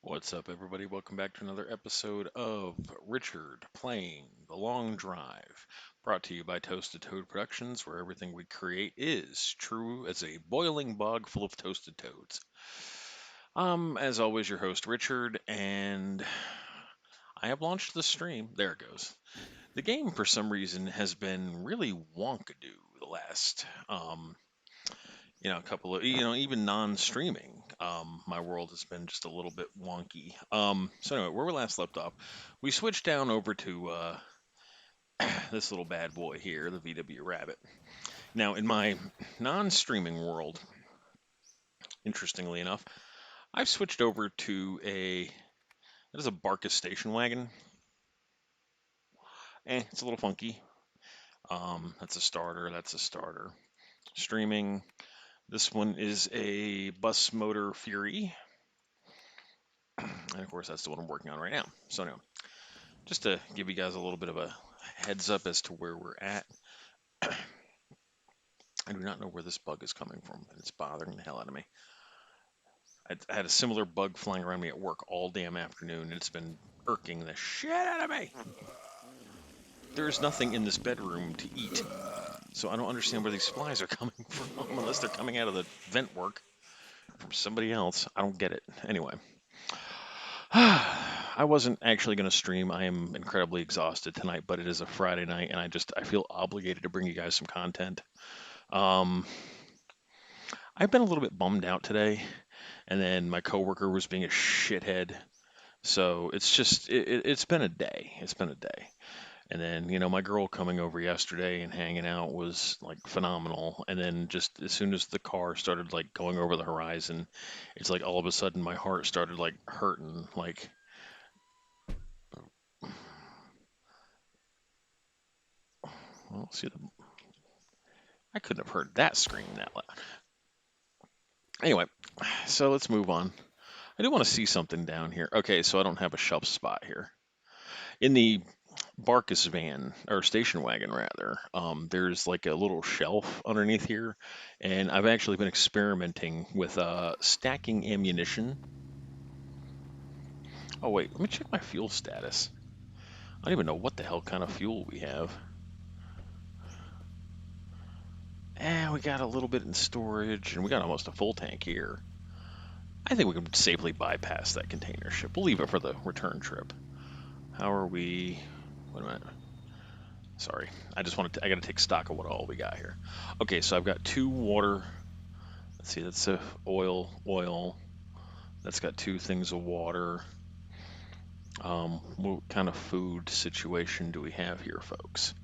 What's up, everybody? Welcome back to another episode of Richard Playing The Long Drive, brought to you by Toasted Toad Productions, where everything we create is true as a boiling bog full of toasted toads. As always, your host, Richard, and I have launched the stream. There it goes. The game, for some reason, has been really wonkadoo the last, couple of, even non-streaming. My world has been just a little bit wonky. So anyway, where we last left off, we switched down over to this little bad boy here, the VW Rabbit. Now, in my non-streaming world, interestingly enough, I've switched over to that is a Barkus station wagon. It's a little funky. That's a starter. That's a starter. Streaming. This one is a Bus Motor Fury. And of course, that's the one I'm working on right now. So, anyway, just to give you guys a little bit of a heads up as to where we're at, I do not know where this bug is coming from, and it's bothering the hell out of me. I had a similar bug flying around me at work all damn afternoon, and it's been irking the shit out of me. There's nothing in this bedroom to eat, so I don't understand where these flies are coming from, unless they're coming out of the vent work from somebody else. I don't get it. Anyway. I wasn't actually going to stream. I am incredibly exhausted tonight, but it is a Friday night, and I feel obligated to bring you guys some content. Um, I've been a little bit bummed out today, and then my coworker was being a shithead. So it's been a day. It's been a day. And then, my girl coming over yesterday and hanging out was like phenomenal. And then just as soon as the car started like going over the horizon, it's like all of a sudden my heart started like hurting. Like, well, see, I couldn't have heard that scream that loud. Anyway, so let's move on. I do want to see something down here. Okay, so I don't have a shelf spot here. In the Barkus van, or station wagon rather, there's like a little shelf underneath here, and I've actually been experimenting with stacking ammunition. Oh wait, let me check my fuel status. I don't even know what the hell kind of fuel we have. We got a little bit in storage, and we got almost a full tank here. I think we can safely bypass that container ship. We'll leave it for the return trip. How are we? Wait a minute. Sorry, I got to take stock of what all we got here. Okay, so I've got two water. Let's see, that's a oil. That's got two things of water. What kind of food situation do we have here, folks?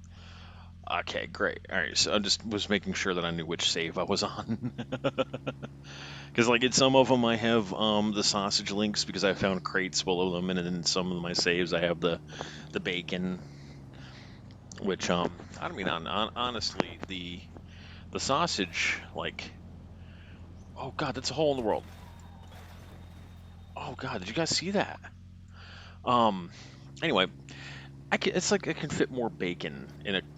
Okay, great. All right, so I just was making sure that I knew which save I was on. Because like in some of them I have the sausage links because I found crates full of them, and then in some of my saves I have the bacon, which I don't mean honestly the sausage like, oh god, that's a hole in the world. Oh god, did you guys see that? Um, anyway, it's like I can fit more bacon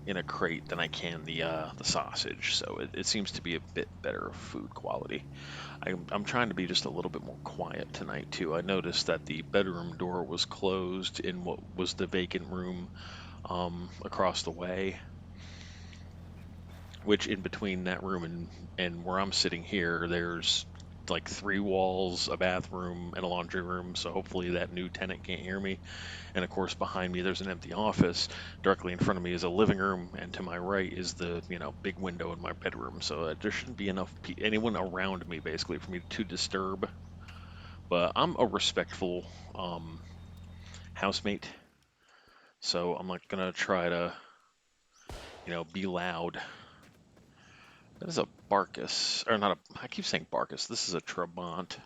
in a crate than I can the sausage, so it seems to be a bit better food quality. I'm trying to be just a little bit more quiet tonight too. I noticed that the bedroom door was closed in what was the vacant room across the way, which in between that room and where I'm sitting here, there's like three walls, a bathroom, and a laundry room. So hopefully that new tenant can't hear me. And of course, behind me there's an empty office. Directly in front of me is a living room, and to my right is the big window in my bedroom. So there shouldn't be enough anyone around me basically for me to disturb. But I'm a respectful housemate, so I'm not gonna try to be loud. That is a Barkus, or not a. I keep saying Barkus. This is a Trabant.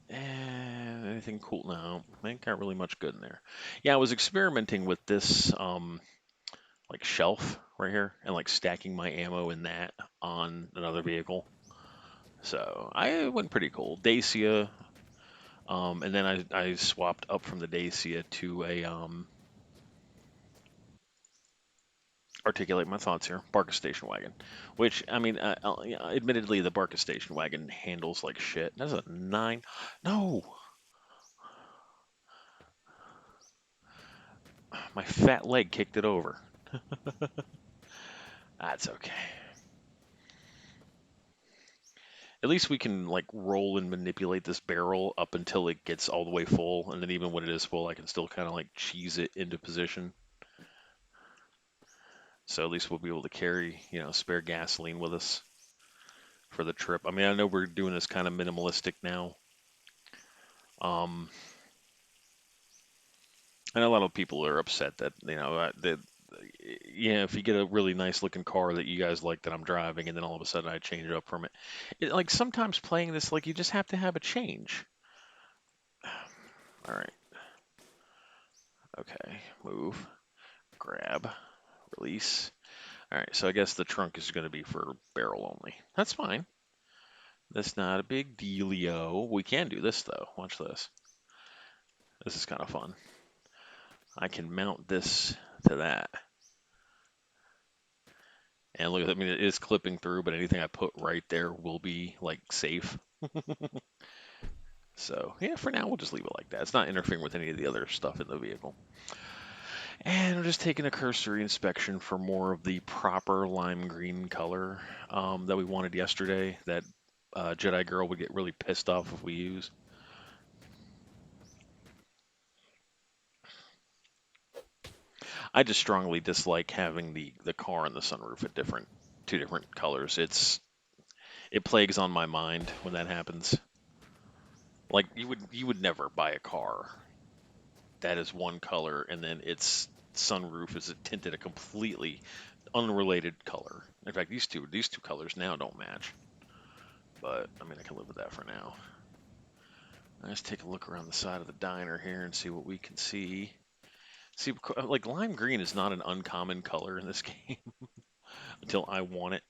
And anything cool? No, ain't got really much good in there. Yeah, I was experimenting with this like shelf right here and like stacking my ammo in that on another vehicle. So I went pretty cool. Dacia, and then I swapped up from the Dacia to a articulate my thoughts here. Barca station wagon, which I mean, yeah, admittedly, the Barca station wagon handles like shit. That's a nine. No. My fat leg kicked it over. That's okay. At least we can like roll and manipulate this barrel up until it gets all the way full, and then even when it is full, I can still kind of like cheese it into position. So at least we'll be able to carry, spare gasoline with us for the trip. I mean, I know we're doing this kind of minimalistic now. Um, I know a lot of people are upset that if you get a really nice looking car that you guys like that I'm driving, and then all of a sudden I change up from it, like sometimes playing this, like you just have to have a change. All right, okay, move, grab, release. All right, so I guess the trunk is going to be for barrel only. That's fine. That's not a big dealio. We can do this though. Watch this. This is kind of fun. I can mount this to that. And look, I mean, it is clipping through, but anything I put right there will be like safe. So yeah, for now we'll just leave it like that. It's not interfering with any of the other stuff in the vehicle. And I'm just taking a cursory inspection for more of the proper lime green color that we wanted yesterday. That Jedi girl would get really pissed off if we use. I just strongly dislike having the car and the sunroof at different two different colors. It plagues on my mind when that happens. Like you would never buy a car that is one color and then its sunroof is tinted a completely unrelated color. In fact, these two colors now don't match. But I mean, I can live with that for now. Let's take a look around the side of the diner here and see what we can see. See, like lime green is not an uncommon color in this game until I want it.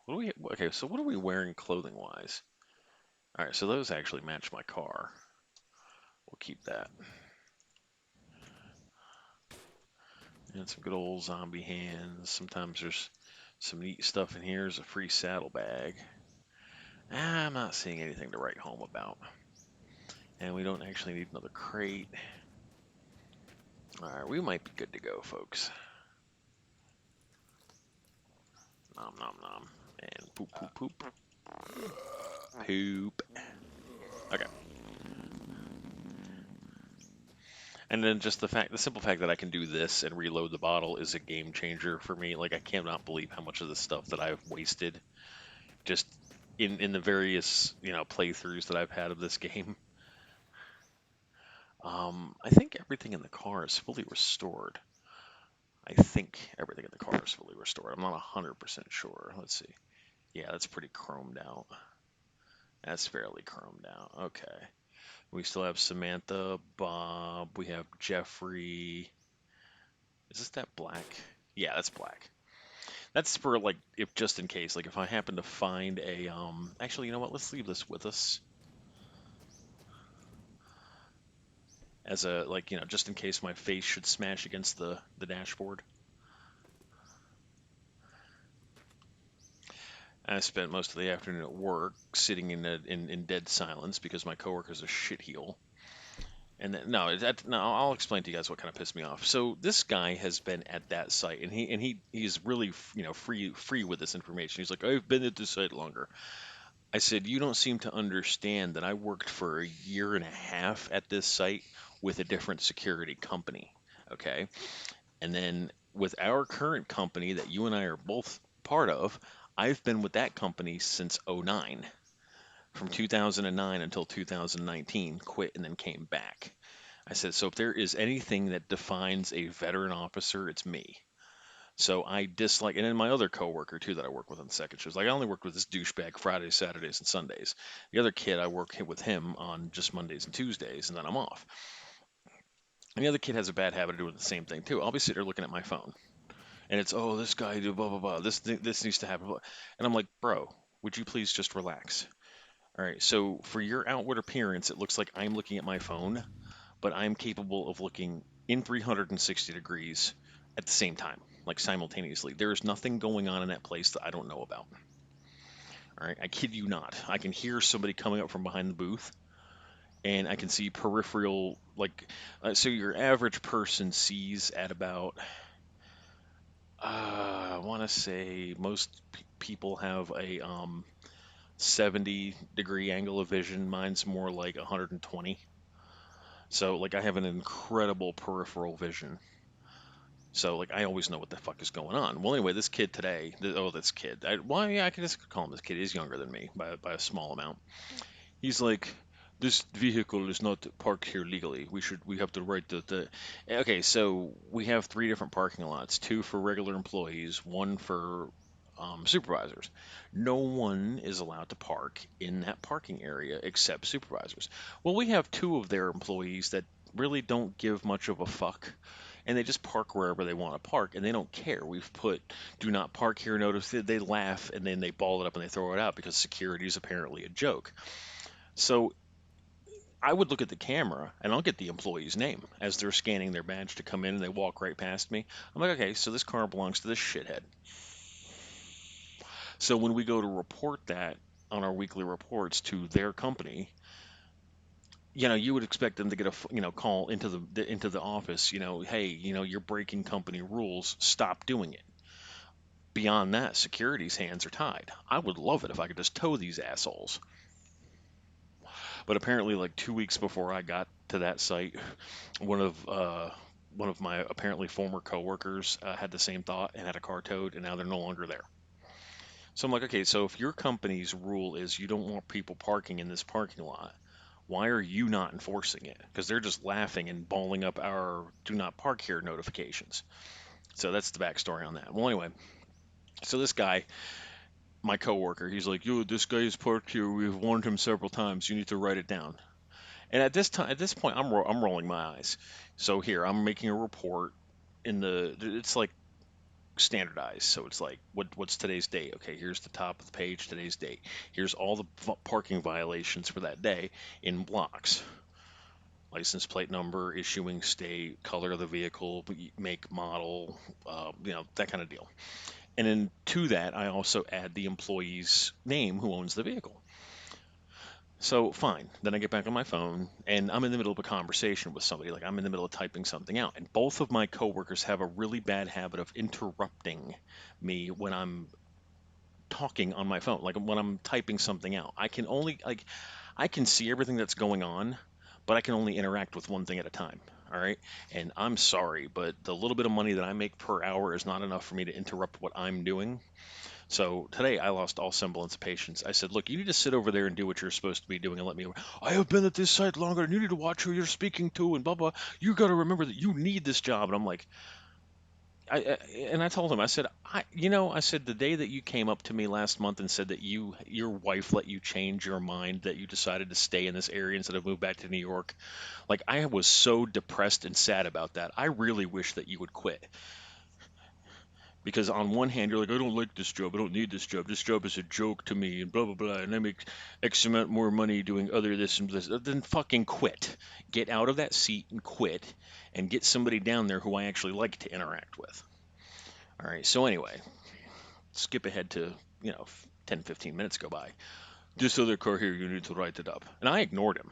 What do we? Okay, so what are we wearing clothing wise? All right, so those actually match my car. We'll keep that. And some good old zombie hands. Sometimes there's some neat stuff in here. There's a free saddlebag. I'm not seeing anything to write home about. And we don't actually need another crate. All right, we might be good to go, folks. Nom nom nom. And poop poop poop. Poop. Okay. And then just the simple fact that I can do this and reload the bottle is a game changer for me. Like I cannot believe how much of the stuff that I've wasted just in the various playthroughs that I've had of this game. I think everything in the car is fully restored. I think everything in the car is fully restored. I'm not 100% sure. Let's see. Yeah, that's pretty chromed out. That's fairly chromed out. Okay. We still have Samantha, Bob. We have Jeffrey. Is this that black? Yeah, that's black. That's for like if just in case, like if I happen to find a actually, you know what? Let's leave this with us as a like, just in case my face should smash against the dashboard. I spent most of the afternoon at work sitting in dead silence because my coworker's a shitheel. And then, no, I'll explain to you guys what kind of pissed me off. So this guy has been at that site, and he's really free with this information. He's like, I've been at this site longer. I said, you don't seem to understand that I worked for a year and a half at this site with a different security company. Okay. And then with our current company that you and I are both part of, I've been with that company since '09, from 2009 until 2019, quit and then came back. I said, so if there is anything that defines a veteran officer, it's me. So I dislike, and then my other coworker too that I work with on the second shift. Like I only work with this douchebag Fridays, Saturdays, and Sundays. The other kid I work with him on just Mondays and Tuesdays, and then I'm off. And the other kid has a bad habit of doing the same thing too. I'll be sitting there looking at my phone, and it's this guy do blah blah blah. This needs to happen, and I'm like, bro, would you please just relax? All right. So for your outward appearance, it looks like I'm looking at my phone, but I'm capable of looking in 360 degrees at the same time, like simultaneously. There is nothing going on in that place that I don't know about. All right, I kid you not. I can hear somebody coming up from behind the booth, and I can see peripheral, like, so your average person sees at about, I want to say most people have a 70-degree angle of vision. Mine's more like 120. So, like, I have an incredible peripheral vision. So, like, I always know what the fuck is going on. Well, anyway, this kid today, this kid, well, yeah, I can just call him this kid. He's younger than me by a small amount. He's like, this vehicle is not parked here legally. We have to write the. Okay, so we have three different parking lots, two for regular employees, one for supervisors. No one is allowed to park in that parking area except supervisors. Well, we have two of their employees that really don't give much of a fuck. And they just park wherever they want to park, and they don't care. We've put "Do not park here" notice. They laugh, and then they ball it up and they throw it out because security is apparently a joke. So I would look at the camera and I'll get the employee's name as they're scanning their badge to come in and they walk right past me. I'm like, okay, so this car belongs to this shithead. So when we go to report that on our weekly reports to their company, you would expect them to get a call into the office, hey, you're breaking company rules, stop doing it. Beyond that, security's hands are tied. I would love it if I could just tow these assholes. But apparently, like 2 weeks before I got to that site, one of uh, one of my apparently former coworkers had the same thought and had a car towed, and now they're no longer there. So I'm like, okay, so if your company's rule is you don't want people parking in this parking lot, why are you not enforcing it? Because they're just laughing and balling up our "do not park here" notifications. So that's the backstory on that. Well, anyway, so this guy, my coworker, he's like, "Yo, this guy is parked here. We've warned him several times. You need to write it down." And at this point, I'm rolling my eyes. So here, I'm making a report it's like standardized. So it's like, what's today's date? Okay, here's the top of the page, today's date. Here's all the parking violations for that day in blocks. License plate number, issuing state, color of the vehicle, make, model, that kind of deal. And then to that, I also add the employee's name who owns the vehicle. So fine. Then I get back on my phone and I'm in the middle of a conversation with somebody. Like I'm in the middle of typing something out. And both of my coworkers have a really bad habit of interrupting me when I'm talking on my phone. Like when I'm typing something out. I can see everything that's going on, but I can only interact with one thing at a time. All right. And I'm sorry, but the little bit of money that I make per hour is not enough for me to interrupt what I'm doing. So today I lost all semblance of patience. I said, "Look, you need to sit over there and do what you're supposed to be doing and let me. I have been at this site longer and you need to watch who you're speaking to and blah, blah. You got to remember that you need this job." And I'm like, I and I told him, I said, I said, the day that you came up to me last month and said that your wife let you change your mind, that you decided to stay in this area instead of move back to New York, like I was so depressed and sad about that. I really wish that you would quit. Because on one hand, you're like, "I don't like this job. I don't need this job. This job is a joke to me," and blah blah blah. And I make X amount more money doing other this and this. Then fucking quit. Get out of that seat and quit, and get somebody down there who I actually like to interact with. All right. So anyway, skip ahead to 10, 15 minutes go by. "This other car here, you need to write it up." And I ignored him.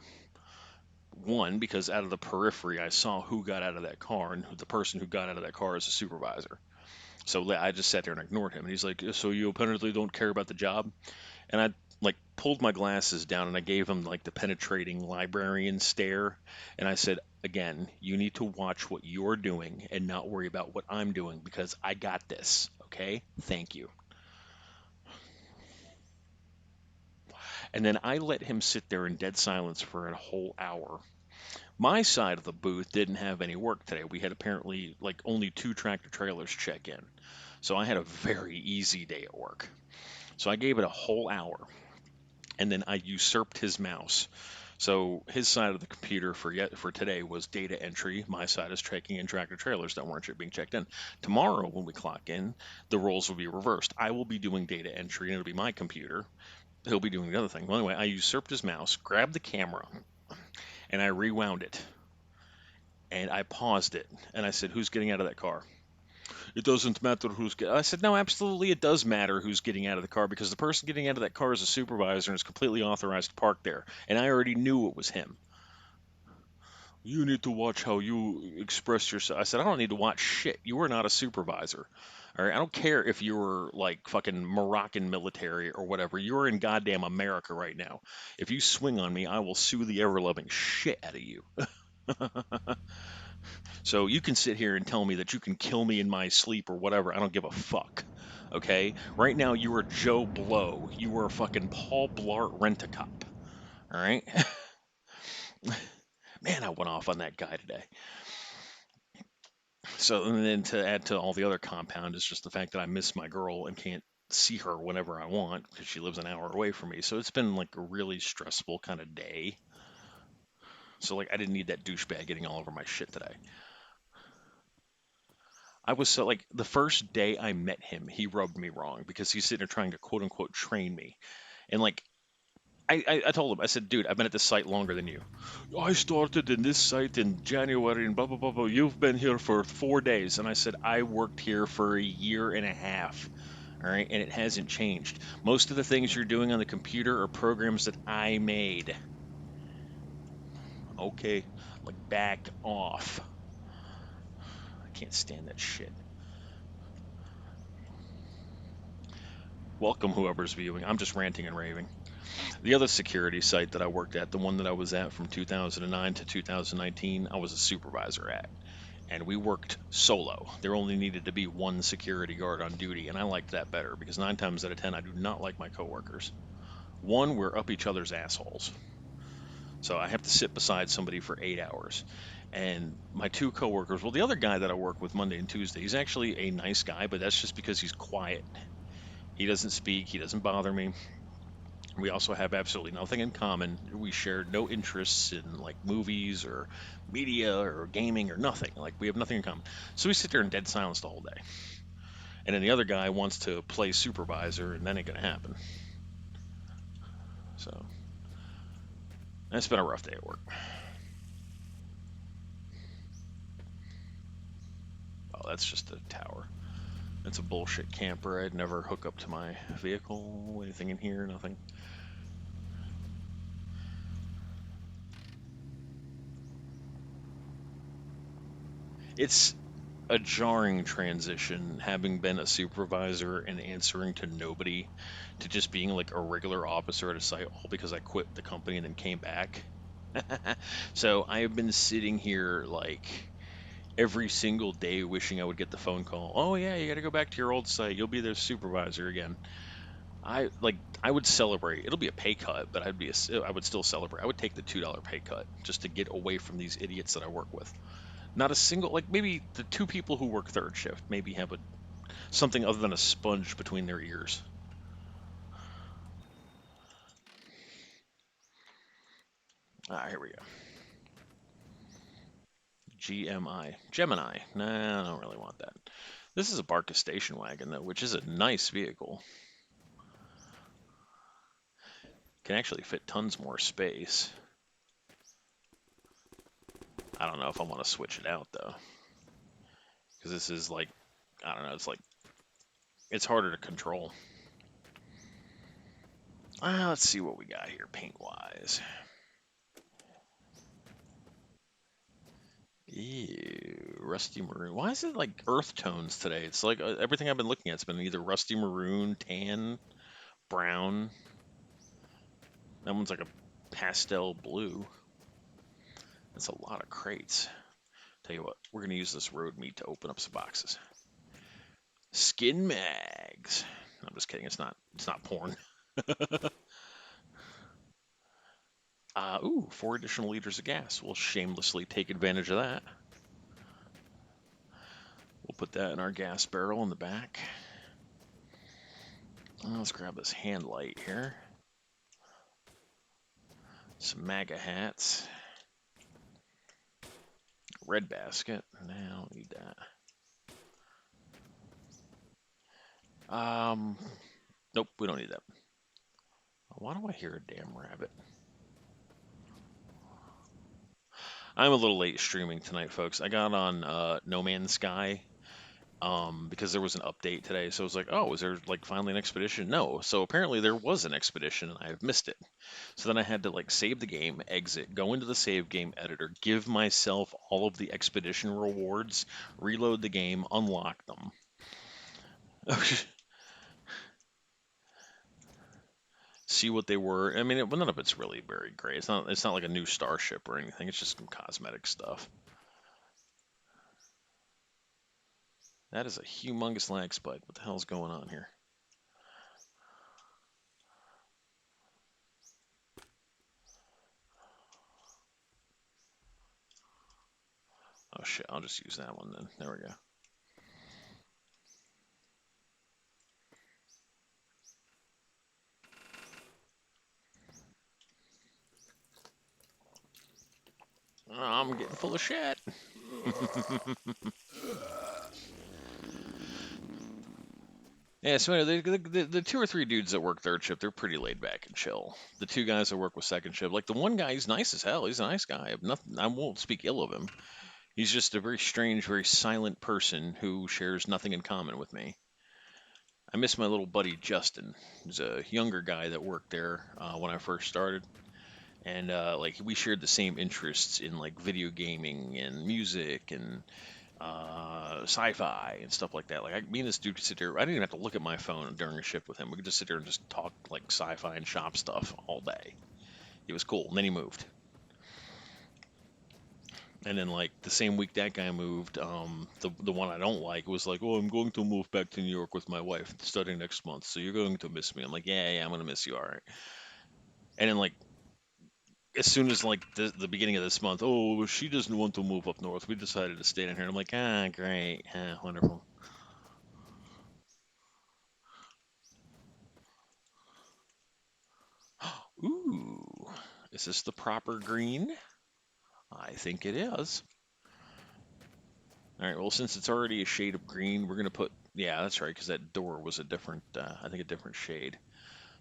One, because out of the periphery, I saw who got out of that car, and the person who got out of that car is a supervisor. So I just sat there and ignored him. And he's like, "So you apparently don't care about the job?" And I like pulled my glasses down and I gave him like the penetrating librarian stare. And I said, "Again, you need to watch what you're doing and not worry about what I'm doing because I got this. Okay? Thank you." And then I let him sit there in dead silence for a whole hour. My side of the booth didn't have any work today. We had apparently like only two tractor trailers check in. So I had a very easy day at work. So I gave it a whole hour and then I usurped his mouse. So his side of the computer for today was data entry. My side is checking in tractor trailers that weren't being checked in. Tomorrow, when we clock in, the roles will be reversed. I will be doing data entry, and it'll be my computer. He'll be doing the other thing. Well, anyway, I usurped his mouse, grabbed the camera, and I rewound it. And I paused it, and I said, "Who's getting out of that car?" "It doesn't matter who's getting." I said, "No, absolutely, it does matter who's getting out of the car because the person getting out of that car is a supervisor and is completely authorized to park there. And I already knew it was him." You need to watch how you express yourself. I said, I don't need to watch shit. You are not a supervisor. All right. I don't care if you're like fucking Moroccan military or whatever. You're in goddamn America right now. If you swing on me, I will sue the ever loving shit out of you. So you can sit here and tell me that you can kill me in my sleep or whatever. I don't give a fuck. Okay? Right now, you are Joe Blow. You are fucking Paul Blart Rent a Cop. All right? Man, I went off on that guy today. So, and then to add to all the other compound is just the fact that I miss my girl and can't see her whenever I want because she lives an hour away from me. So it's been like a really stressful kind of day. So, like, I didn't need that douchebag getting all over my shit today. I was so like the first day I met him, he rubbed me wrong because he's sitting there trying to quote unquote train me. And like, I told him, I said, dude, I've been at this site longer than you. I started in this site in January and blah, blah, blah, blah. You've been here for 4 days. And I said, I worked here for a year and a half. All right. And it hasn't changed. Most of the things you're doing on the computer are programs that I made. Okay. Like, back off. I can't stand that shit. Welcome, whoever's viewing. I'm just ranting and raving. The other security site that I worked at, the one that I was at from 2009 to 2019, I was a supervisor at. And we worked solo. There only needed to be one security guard on duty, and I liked that better because 9 times out of 10, I do not like my coworkers. One, we're up each other's assholes. So I have to sit beside somebody for 8 hours. And my two coworkers, well, the other guy that I work with Monday and Tuesday, he's actually a nice guy, but that's just because he's quiet. He doesn't speak, he doesn't bother me. We also have absolutely nothing in common. We share no interests in like movies or media or gaming or nothing. Like we have nothing in common. So we sit there in dead silence the whole day. And then the other guy wants to play supervisor, and that ain't gonna happen. So it's been a rough day at work. Oh, that's just a tower. It's a bullshit camper. I'd never hook up to my vehicle. Anything in here? Nothing. It's a jarring transition having been a supervisor and answering to nobody to just being like a regular officer at a site all because I quit the company and then came back. So I have been sitting here like every single day wishing I would get the phone call. Oh yeah, you got to go back to your old site. You'll be their supervisor again. I would celebrate. It'll be a pay cut, but I would still celebrate. I would take the $2 pay cut just to get away from these idiots that I work with. Not a single like maybe the two people who work third shift maybe have a something other than a sponge between their ears. Here we go. GMI. Gemini. Nah, I don't really want that. This is a Barca station wagon, though, which is a nice vehicle. Can actually fit tons more space. I don't know if I want to switch it out, though. Because this is like, I don't know, it's harder to control. Let's see what we got here paint-wise. Ew, rusty maroon. Why is it like earth tones today? It's like everything I've been looking at has been either rusty maroon, tan, brown. That one's like a pastel blue. That's a lot of crates. Tell you what, we're gonna use this road meat to open up some boxes. Skin mags. I'm just kidding. It's not. It's not porn. Ooh, 4 additional liters of gas. We'll shamelessly take advantage of that. We'll put that in our gas barrel in the back. Let's grab this hand light here. Some MAGA hats. Red basket. Nah, I don't need that. Nope, we don't need that. Why do I hear a damn rabbit? I'm a little late streaming tonight, folks. I got on No Man's Sky, because there was an update today. So I was like, oh, is there like finally an expedition? No. So apparently there was an expedition and I have missed it. So then I had to like save the game, exit, go into the save game editor, give myself all of the expedition rewards, reload the game, unlock them. See what they were. I mean, none of it's really very great. It's not like a new starship or anything. It's just some cosmetic stuff. That is a humongous lag spike. What the hell's going on here? Oh shit, I'll just use that one then. There we go. I'm getting full of shit. Yeah, so anyway, the two or three dudes that work third shift, they're pretty laid back and chill. The two guys that work with second shift, like the one guy, he's nice as hell. He's a nice guy. I have nothing. I won't speak ill of him. He's just a very strange, very silent person who shares nothing in common with me. I miss my little buddy Justin. He's a younger guy that worked there when I first started, and like we shared the same interests in like video gaming and music and sci-fi and stuff like that. Like me and this dude could sit there. I didn't even have to look at my phone during a shift with him. We could just sit there and just talk like sci-fi and shop stuff all day. It was cool. And then he moved. And then like the same week that guy moved, the one I don't like was like, oh, I'm going to move back to New York with my wife starting next month, so you're going to miss me. I'm like, yeah, I'm gonna miss you, all right. And then like as soon as like the beginning of this month, oh, she doesn't want to move up north. We decided to stay down here. And I'm like, ah, great, wonderful. Ooh, is this the proper green? I think it is. All right, well, since it's already a shade of green, we're gonna put, yeah, that's right, because that door was a different, I think a different shade.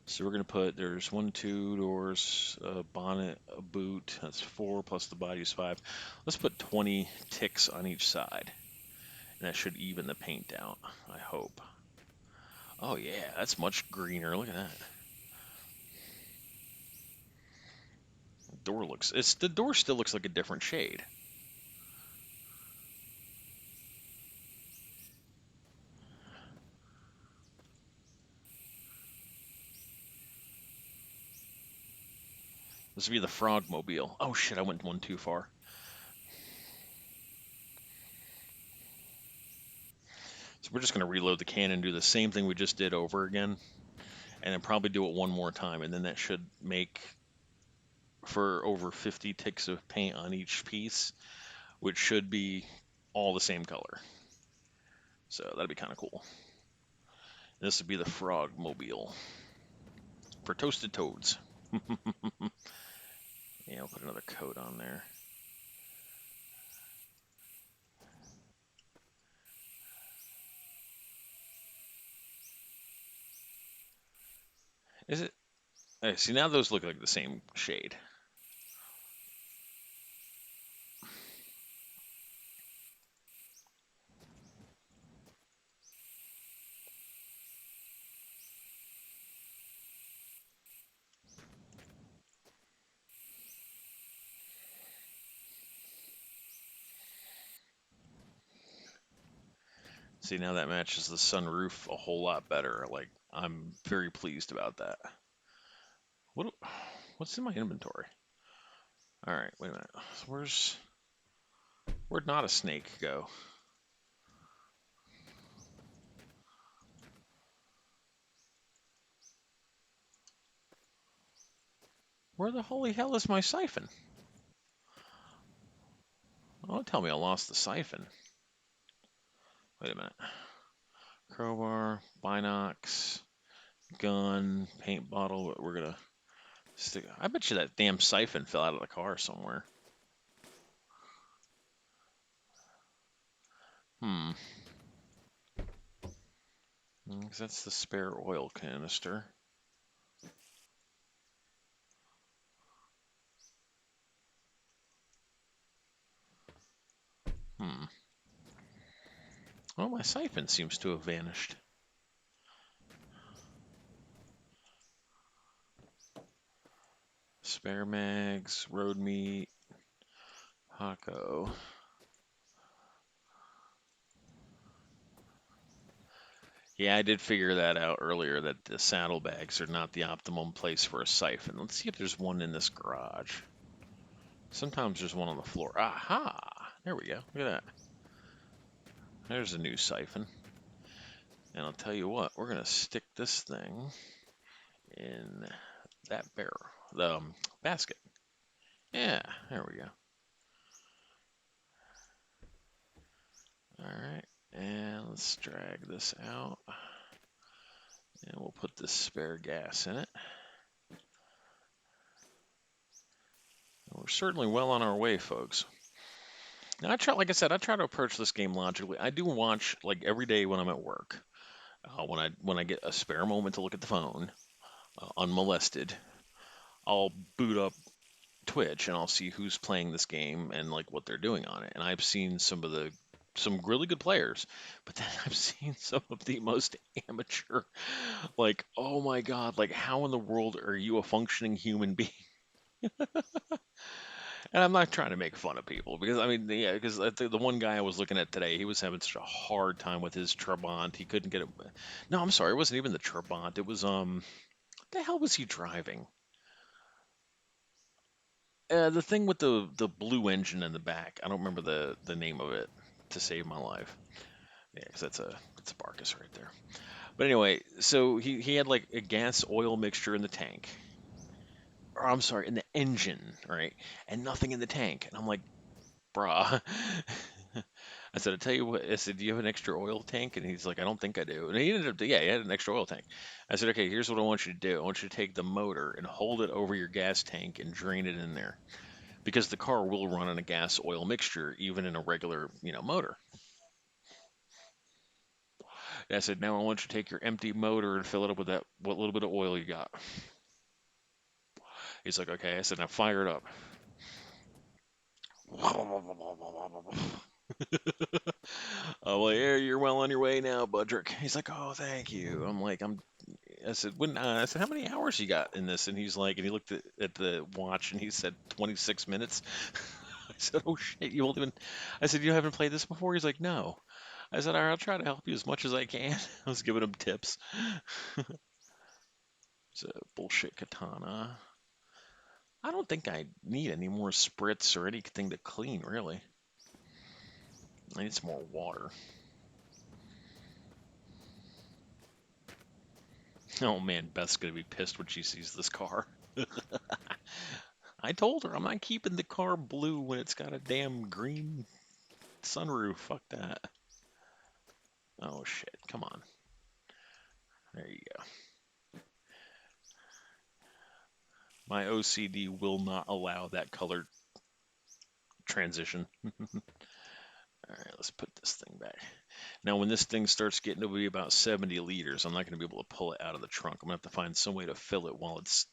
So we're gonna put, there's one, two doors, a bonnet, a boot. That's four plus the body is five. Let's put 20 ticks on each side, and that should even the paint out. I hope. Oh yeah, that's much greener. Look at that. The door still looks like a different shade. This would be the frog mobile. Oh shit, I went one too far. So we're just gonna reload the can and do the same thing we just did over again, and then probably do it one more time, and then that should make for over 50 ticks of paint on each piece, which should be all the same color. So that'd be kind of cool. And this would be the frog mobile for toasted toads. Yeah, I'll put another coat on there. Is it? Okay, see, now those look like the same shade. See, now that matches the sunroof a whole lot better. Like, I'm very pleased about that. What? What's in my inventory? All right, wait a minute. Where'd not a snake go? Where the holy hell is my siphon? Oh, don't tell me I lost the siphon. Wait a minute. Crowbar, binocs, gun, paint bottle. We're gonna stick. I bet you that damn siphon fell out of the car somewhere. Hmm. 'Cause that's the spare oil canister. Hmm. Well, my siphon seems to have vanished. Spare mags, road meat, Hako. Yeah, I did figure that out earlier that the saddlebags are not the optimum place for a siphon. Let's see if there's one in this garage. Sometimes there's one on the floor. Aha! There we go. Look at that. There's a new siphon. And I'll tell you what, we're going to stick this thing in that barrel, the basket. Yeah, there we go. All right, and let's drag this out. And we'll put this spare gas in it. We're certainly well on our way, folks. Now, like I said, I try to approach this game logically. I do watch like every day when I'm at work. When I get a spare moment to look at the phone, unmolested, I'll boot up Twitch and I'll see who's playing this game and like what they're doing on it. And I've seen some really good players, but then I've seen some of the most amateur. Like, oh my god, like how in the world are you a functioning human being? And I'm not trying to make fun of people because I mean, yeah, because the one guy I was looking at today, he was having such a hard time with his Trabant. He couldn't get it. No, I'm sorry, it wasn't even the Trabant. It was what the hell was he driving? The thing with the blue engine in the back. I don't remember the name of it to save my life. Yeah, because that's a Barkus right there. But anyway, so he had like a gas oil mixture in the tank, or I'm sorry, in the engine, right, and nothing in the tank. And I'm like, bruh. I said, I tell you what. I said, do you have an extra oil tank? And he's like, I don't think I do. And he ended up, yeah, he had an extra oil tank. I said, okay, here's what I want you to do. I want you to take the motor and hold it over your gas tank and drain it in there because the car will run on a gas oil mixture even in a regular, motor. And I said, now I want you to take your empty motor and fill it up with that what little bit of oil you got. He's like, okay. I said, now fire it up. Oh, well, yeah, you're well on your way now, Budrick. He's like, oh, thank you. I said, I said, how many hours you got in this? And he's like, and he looked at the watch and he said 26 minutes. I said, oh shit, you only been, I said, you haven't played this before? He's like, no. I said, all right, I'll try to help you as much as I can. I was giving him tips. It's a bullshit katana. I don't think I need any more spritz or anything to clean, really. I need some more water. Oh man, Beth's gonna be pissed when she sees this car. I told her I'm not keeping the car blue when it's got a damn green sunroof. Fuck that. Oh shit, come on. There you go. My OCD will not allow that color transition. All right, let's put this thing back. Now, when this thing starts getting to be about 70 liters, I'm not going to be able to pull it out of the trunk. I'm going to have to find some way to fill it while it's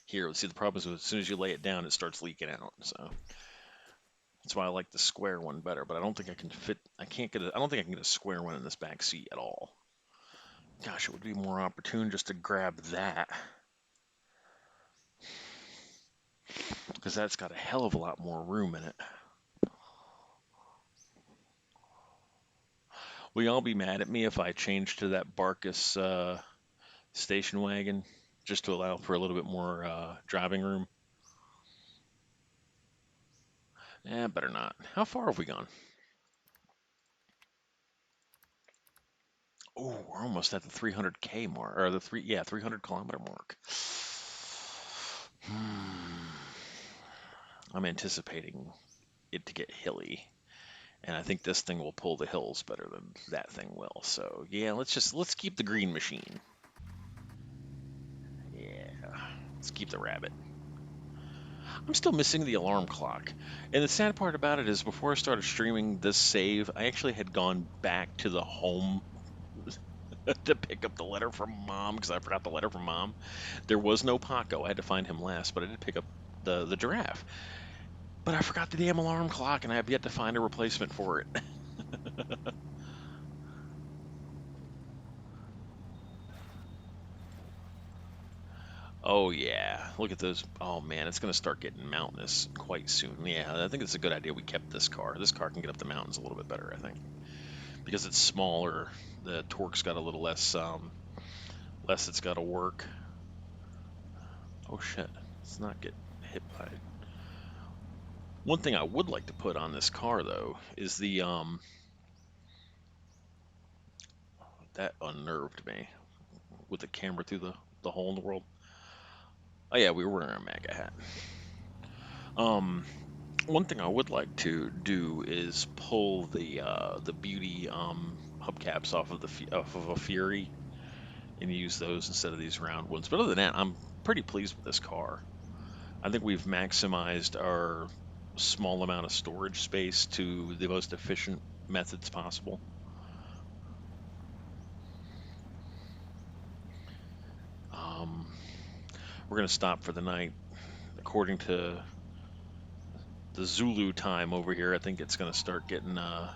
here. See, the problem is as soon as you lay it down, it starts leaking out. So that's why I like the square one better. But I don't think I can fit. I can't get. I don't think I can get a square one in this back seat at all. Gosh, it would be more opportune just to grab that because that's got a hell of a lot more room in it. Will y'all be mad at me if I change to that Barkus station wagon just to allow for a little bit more driving room? Eh, better not. How far have we gone? Oh, we're almost at the 300K mark, or the 300 kilometer mark. I'm anticipating it to get hilly, and I think this thing will pull the hills better than that thing will. So yeah, let's keep the green machine. Yeah, let's keep the rabbit. I'm still missing the alarm clock. And the sad part about it is before I started streaming this save, I actually had gone back to the home to pick up the letter from mom because I forgot the letter from mom. There was no Paco. I had to find him last, but I did pick up the giraffe. But I forgot the damn alarm clock and I have yet to find a replacement for it. Oh yeah, look at those. Oh man, it's gonna start getting mountainous quite soon. Yeah, I think it's a good idea we kept this car. This car can get up the mountains a little bit better, I think, because it's smaller. The torque's got a little less it's got to work. Oh shit, let's not get hit by it. One thing I would like to put on this car though is the that unnerved me with the camera through the hole in the world. Oh yeah, we were wearing a MAGA hat. Um, One thing I would like to do is pull the beauty hubcaps off of a Fury and use those instead of these round ones. But other than that, I'm pretty pleased with this car. I think we've maximized our small amount of storage space to the most efficient methods possible. Um, we're gonna stop for the night. According to the Zulu time over here, I think it's gonna start getting the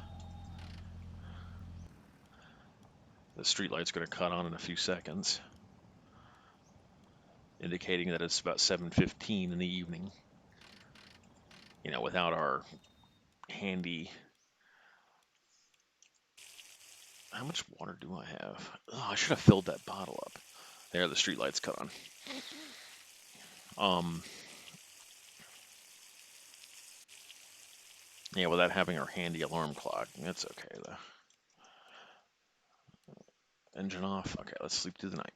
street light's gonna cut on in a few seconds, indicating that it's about 7:15 in the evening. Without our handy. How much water do I have? Oh, I should have filled that bottle up. There, the street lights cut on. Um, yeah, without having our handy alarm clock, that's okay though. Engine off. Okay, let's sleep through the night.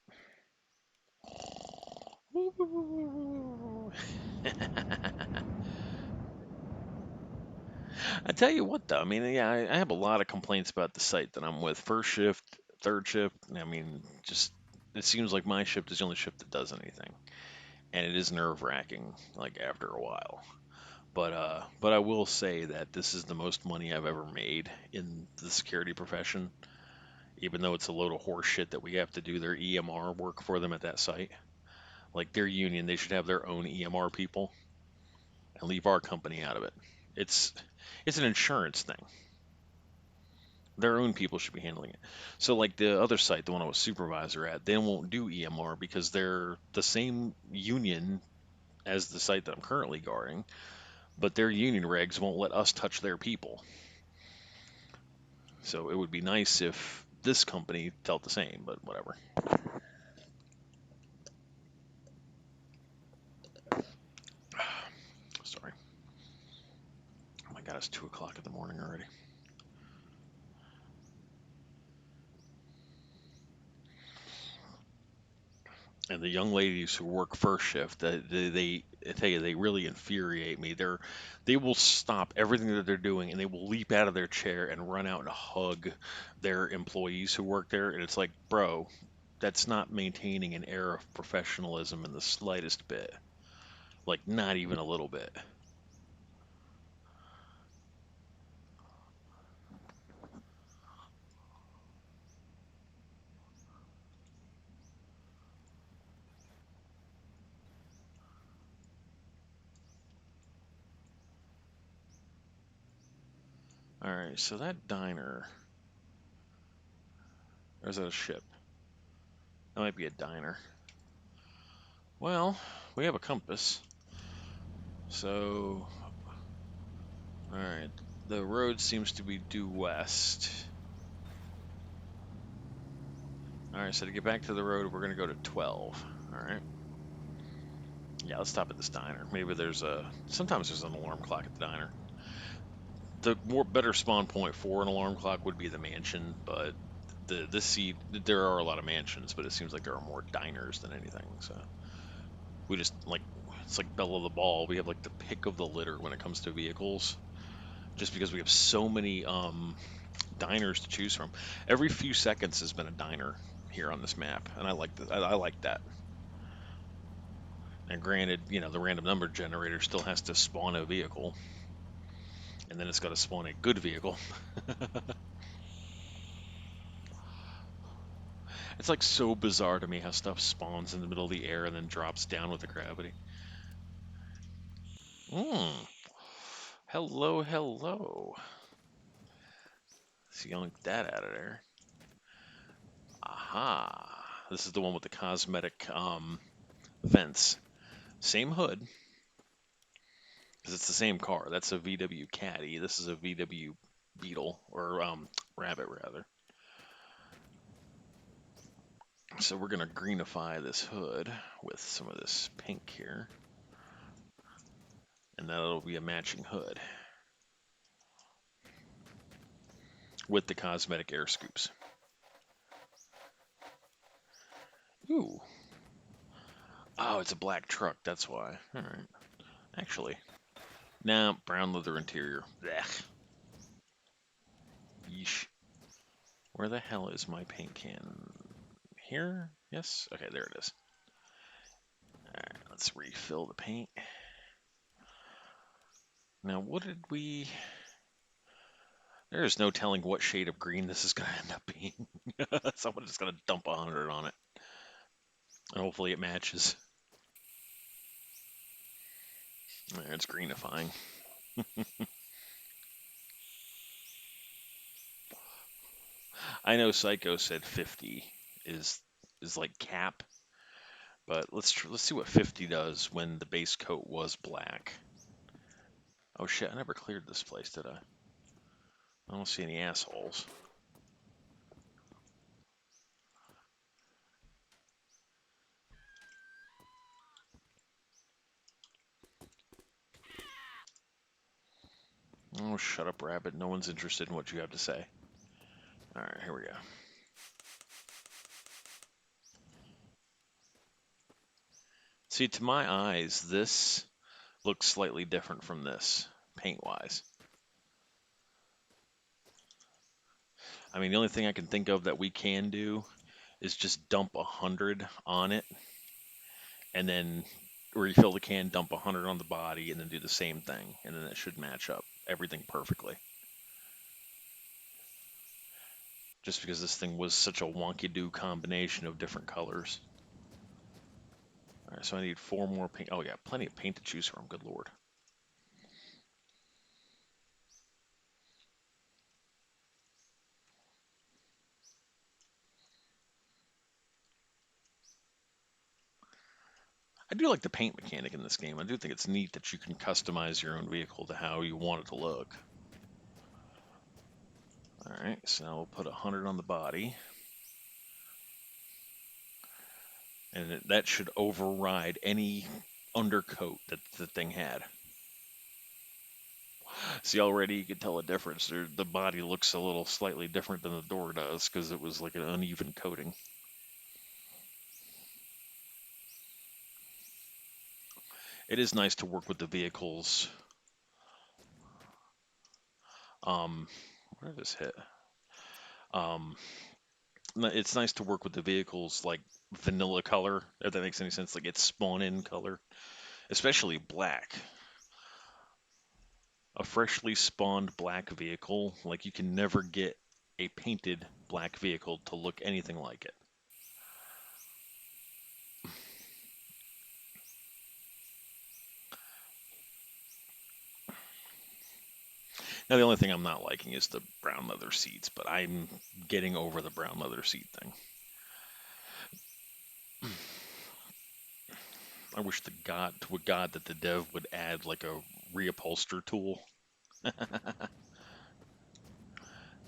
I tell you what, though. I mean, yeah, I have a lot of complaints about the site that I'm with. First shift, third shift. I mean, just it seems like my shift is the only shift that does anything, and it is nerve wracking. Like after a while, but I will say that this is the most money I've ever made in the security profession. Even though it's a load of horse shit that we have to do their EMR work for them at that site. Like their union, they should have their own EMR people and leave our company out of it. It's it's an insurance thing. Their own people should be handling it. So like the other site, the one I was supervisor at, they won't do EMR because they're the same union as the site that I'm currently guarding, but their union regs won't let us touch their people. So it would be nice if this company felt the same, but whatever. Sorry. Oh my God, it's 2 o'clock in the morning already. And the young ladies who work first shift, I tell you, they really infuriate me. They will stop everything that they're doing and they will leap out of their chair and run out and hug their employees who work there. And it's like, bro, that's not maintaining an air of professionalism in the slightest bit. Like, not even a little bit. All right, so that diner, or is that a ship? That might be a diner. Well, we have a compass. So, all right, the road seems to be due west. All right, so to get back to the road, we're going to go to 12. All right. Yeah, let's stop at this diner. Maybe sometimes there's an alarm clock at the diner. The more better spawn point for an alarm clock would be the mansion, but there are a lot of mansions, but it seems like there are more diners than anything. So we just like, it's like Bell of the Ball. We have like the pick of the litter when it comes to vehicles, just because we have so many diners to choose from. Every few seconds has been a diner here on this map, and I like that. And granted, the random number generator still has to spawn a vehicle, and then it's got to spawn a good vehicle. It's like so bizarre to me how stuff spawns in the middle of the air and then drops down with the gravity. Hmm. Hello, hello. Let's yank that out of there. Aha. This is the one with the cosmetic vents. Same hood, because it's the same car. That's a VW Caddy. This is a VW Beetle, or Rabbit, rather. So we're going to greenify this hood with some of this pink here, and that'll be a matching hood with the cosmetic air scoops. Ooh. Oh, it's a black truck, that's why. All right. Actually, nah, brown leather interior. Blech. Yeesh. Where the hell is my paint can? Here? Yes? Okay, there it is. Alright, let's refill the paint. Now, what did we... There is no telling what shade of green this is going to end up being. Someone's just going to dump 100 on it. And hopefully it matches. There, it's greenifying. I know Psycho said 50 is like cap, but let's see what 50 does when the base coat was black. Oh shit, I never cleared this place, did I? I don't see any assholes. Oh, shut up, Rabbit. No one's interested in what you have to say. Alright, here we go. See, to my eyes, this looks slightly different from this, paint-wise. I mean, the only thing I can think of that we can do is just dump 100 on it, and then refill the can, dump 100 on the body, and then do the same thing, and then it should match up everything perfectly. Just because this thing was such a wonky-do combination of different colors. Alright, so I need 4 more paint. Oh, yeah, plenty of paint to choose from, good lord. I do like the paint mechanic in this game. I do think it's neat that you can customize your own vehicle to how you want it to look. Alright, so now we'll put 100 on the body. And that should override any undercoat that the thing had. See, already you can tell a difference. The body looks a little slightly different than the door does because it was like an uneven coating. It is nice to work with the vehicles. Where did this hit? It's nice to work with the vehicles like vanilla color, if that makes any sense. Like it's spawn-in color, especially black. A freshly spawned black vehicle, like you can never get a painted black vehicle to look anything like it. Now, the only thing I'm not liking is the brown leather seats, but I'm getting over the brown leather seat thing. I wish to God that the dev would add like a reupholster tool.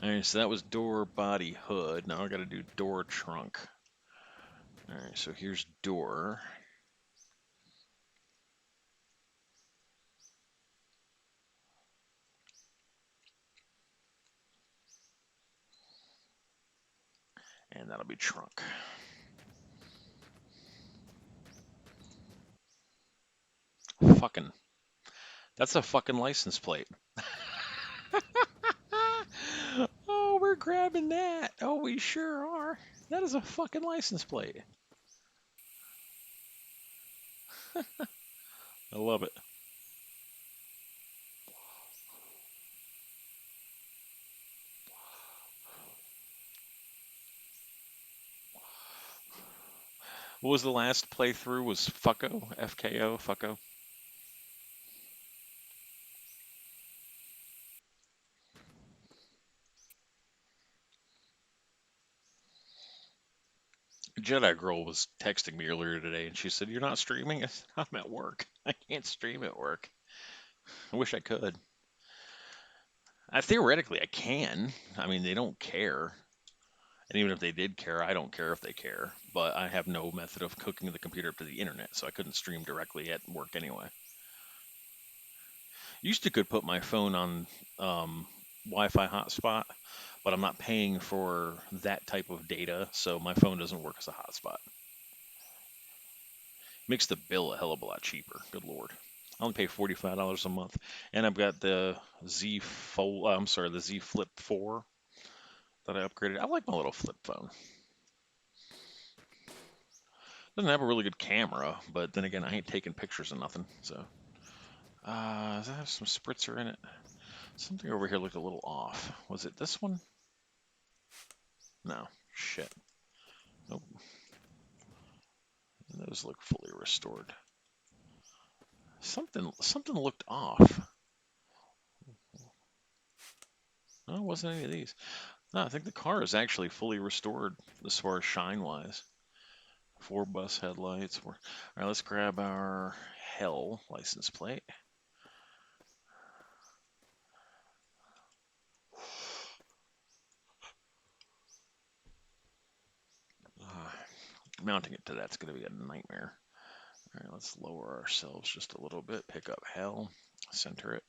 Alright, so that was door, body, hood. Now I gotta do door, trunk. Alright, so here's door. And that'll be trunk. Fucking. That's a fucking license plate. Oh, we're grabbing that. Oh, we sure are. That is a fucking license plate. I love it. What was the last playthrough? Was Fucko? FKO? Fucko? Jedi Girl was texting me earlier today, and she said, "You're not streaming?" I said, "I'm at work. I can't stream at work. I wish I could. Theoretically, I can. I mean, they don't care. And even if they did care, I don't care if they care. But I have no method of hooking the computer up to the internet, so I couldn't stream directly at work anyway. Used to could put my phone on um, Wi-Fi hotspot, but I'm not paying for that type of data, so my phone doesn't work as a hotspot. Makes the bill a hell of a lot cheaper. Good lord. I only pay $45 a month, and I've got the the Z Flip 4 that I upgraded. I like my little flip phone. Doesn't have a really good camera, but then again, I ain't taking pictures of nothing. So, does that have some spritzer in it? Something over here looked a little off. Was it this one? No. Shit. Nope. Those look fully restored. Something looked off. No, it wasn't any of these. No, I think the car is actually fully restored as far as shine wise. 4 bus headlights. All right, let's grab our Hell license plate. Mounting it to that's going to be a nightmare. All right, let's lower ourselves just a little bit. Pick up Hell, center it.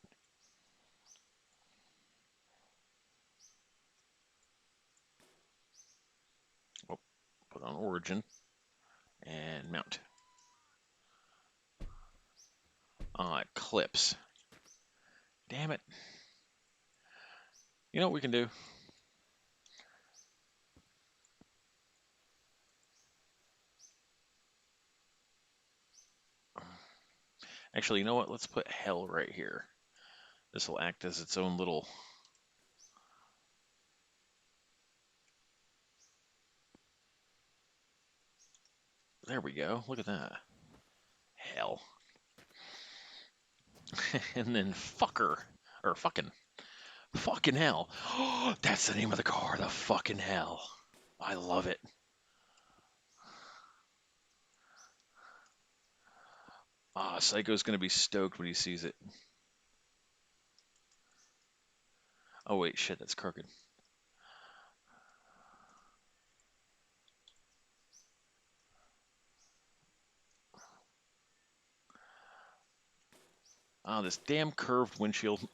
Oh, put on origin and mount. It clips. Damn it. You know what we can do? Actually, you know what? Let's put Hell right here. This will act as its own little. There we go. Look at that. Hell. And then fucker. Or fucking hell. That's the name of the car. The fucking hell. I love it. Psycho's gonna be stoked when he sees it. Oh wait, shit, that's crooked. This damn curved windshield.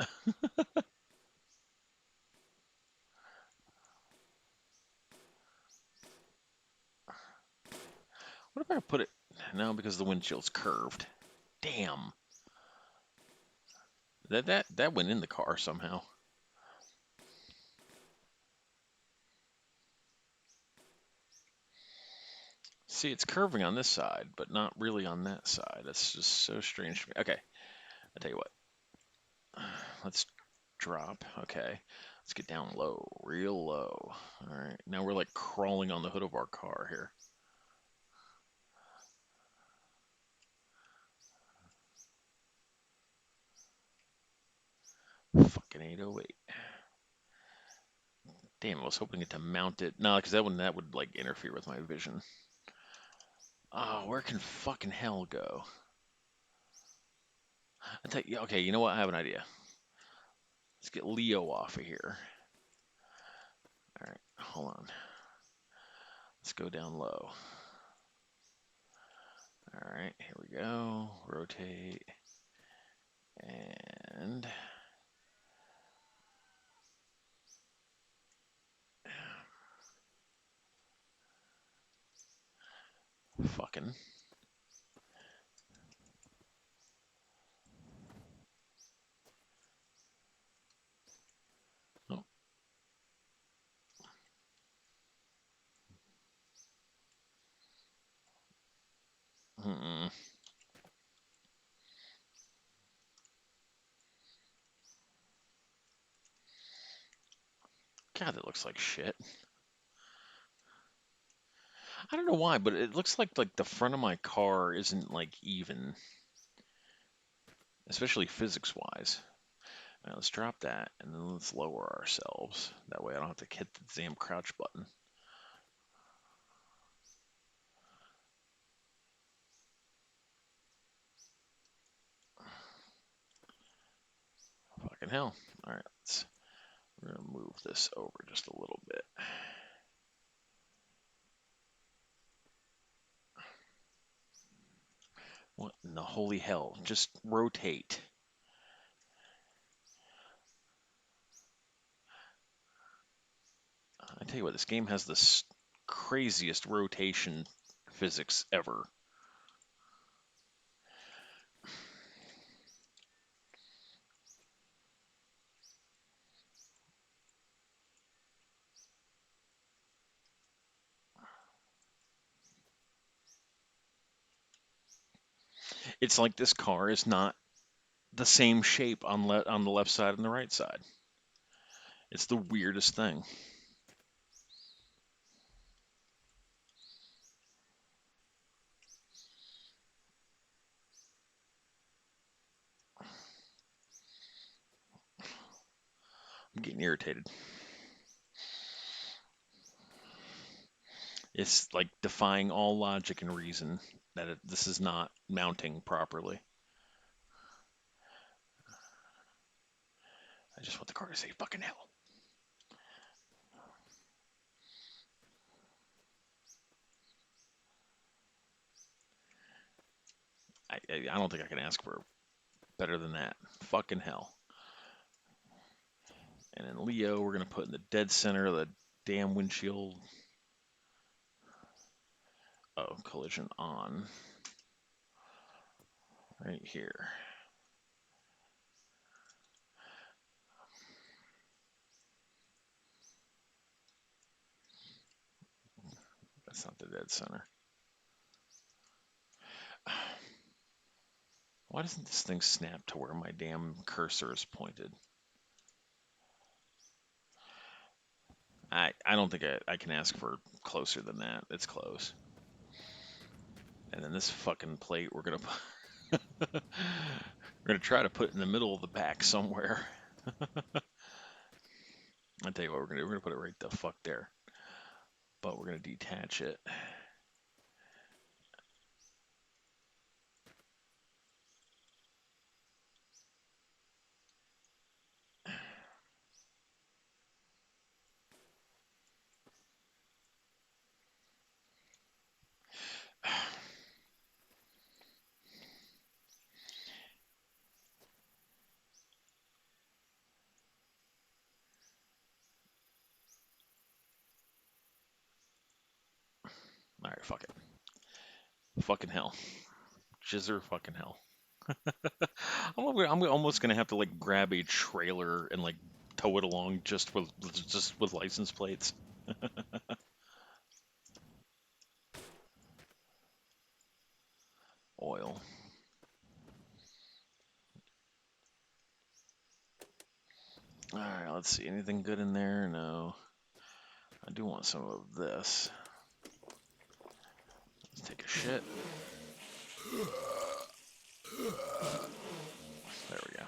What if I put it? No, because the windshield's curved. Damn. That went in the car somehow. See, it's curving on this side, but not really on that side. That's just so strange to me. Okay, I tell you what. Let's drop. Okay, let's get down low, real low. All right, now we're like crawling on the hood of our car here. Fucking 808. Damn, I was hoping to mount it. No, because that would like interfere with my vision. Oh, where can fucking hell go? Okay, you know what? I have an idea. Let's get Leo off of here. All right, hold on. Let's go down low. All right, here we go. Rotate. And fucking. Oh. Mm-mm. God, that looks like shit. I don't know why, but it looks like the front of my car isn't like even, especially physics wise. All right, let's drop that and then let's lower ourselves. That way I don't have to hit the damn crouch button. Fucking hell. All right, we're gonna move this over just a little bit. What in the holy hell? Just rotate. I tell you what, this game has the craziest rotation physics ever. It's like this car is not the same shape on the left side and the right side. It's the weirdest thing. I'm getting irritated. It's like defying all logic and reason that this is not mounting properly. I just want the car to say fucking hell. I don't think I can ask for better than that. Fucking hell. And then Leo, we're going to put in the dead center of the damn windshield. Oh, collision on. Right here. That's not the dead center. Why doesn't this thing snap to where my damn cursor is pointed? I don't think I can ask for closer than that. It's close. And then this fucking plate we're gonna try to put in the middle of the back somewhere. I tell you what, we're gonna put it right the fuck there. But we're gonna detach it. All right, fuck it. Fucking hell. Jizzer fucking hell. I'm almost gonna have to like grab a trailer and like tow it along just with license plates. Oil. All right, let's see. Anything good in there? No. I do want some of this. Let's take a shit. There we go.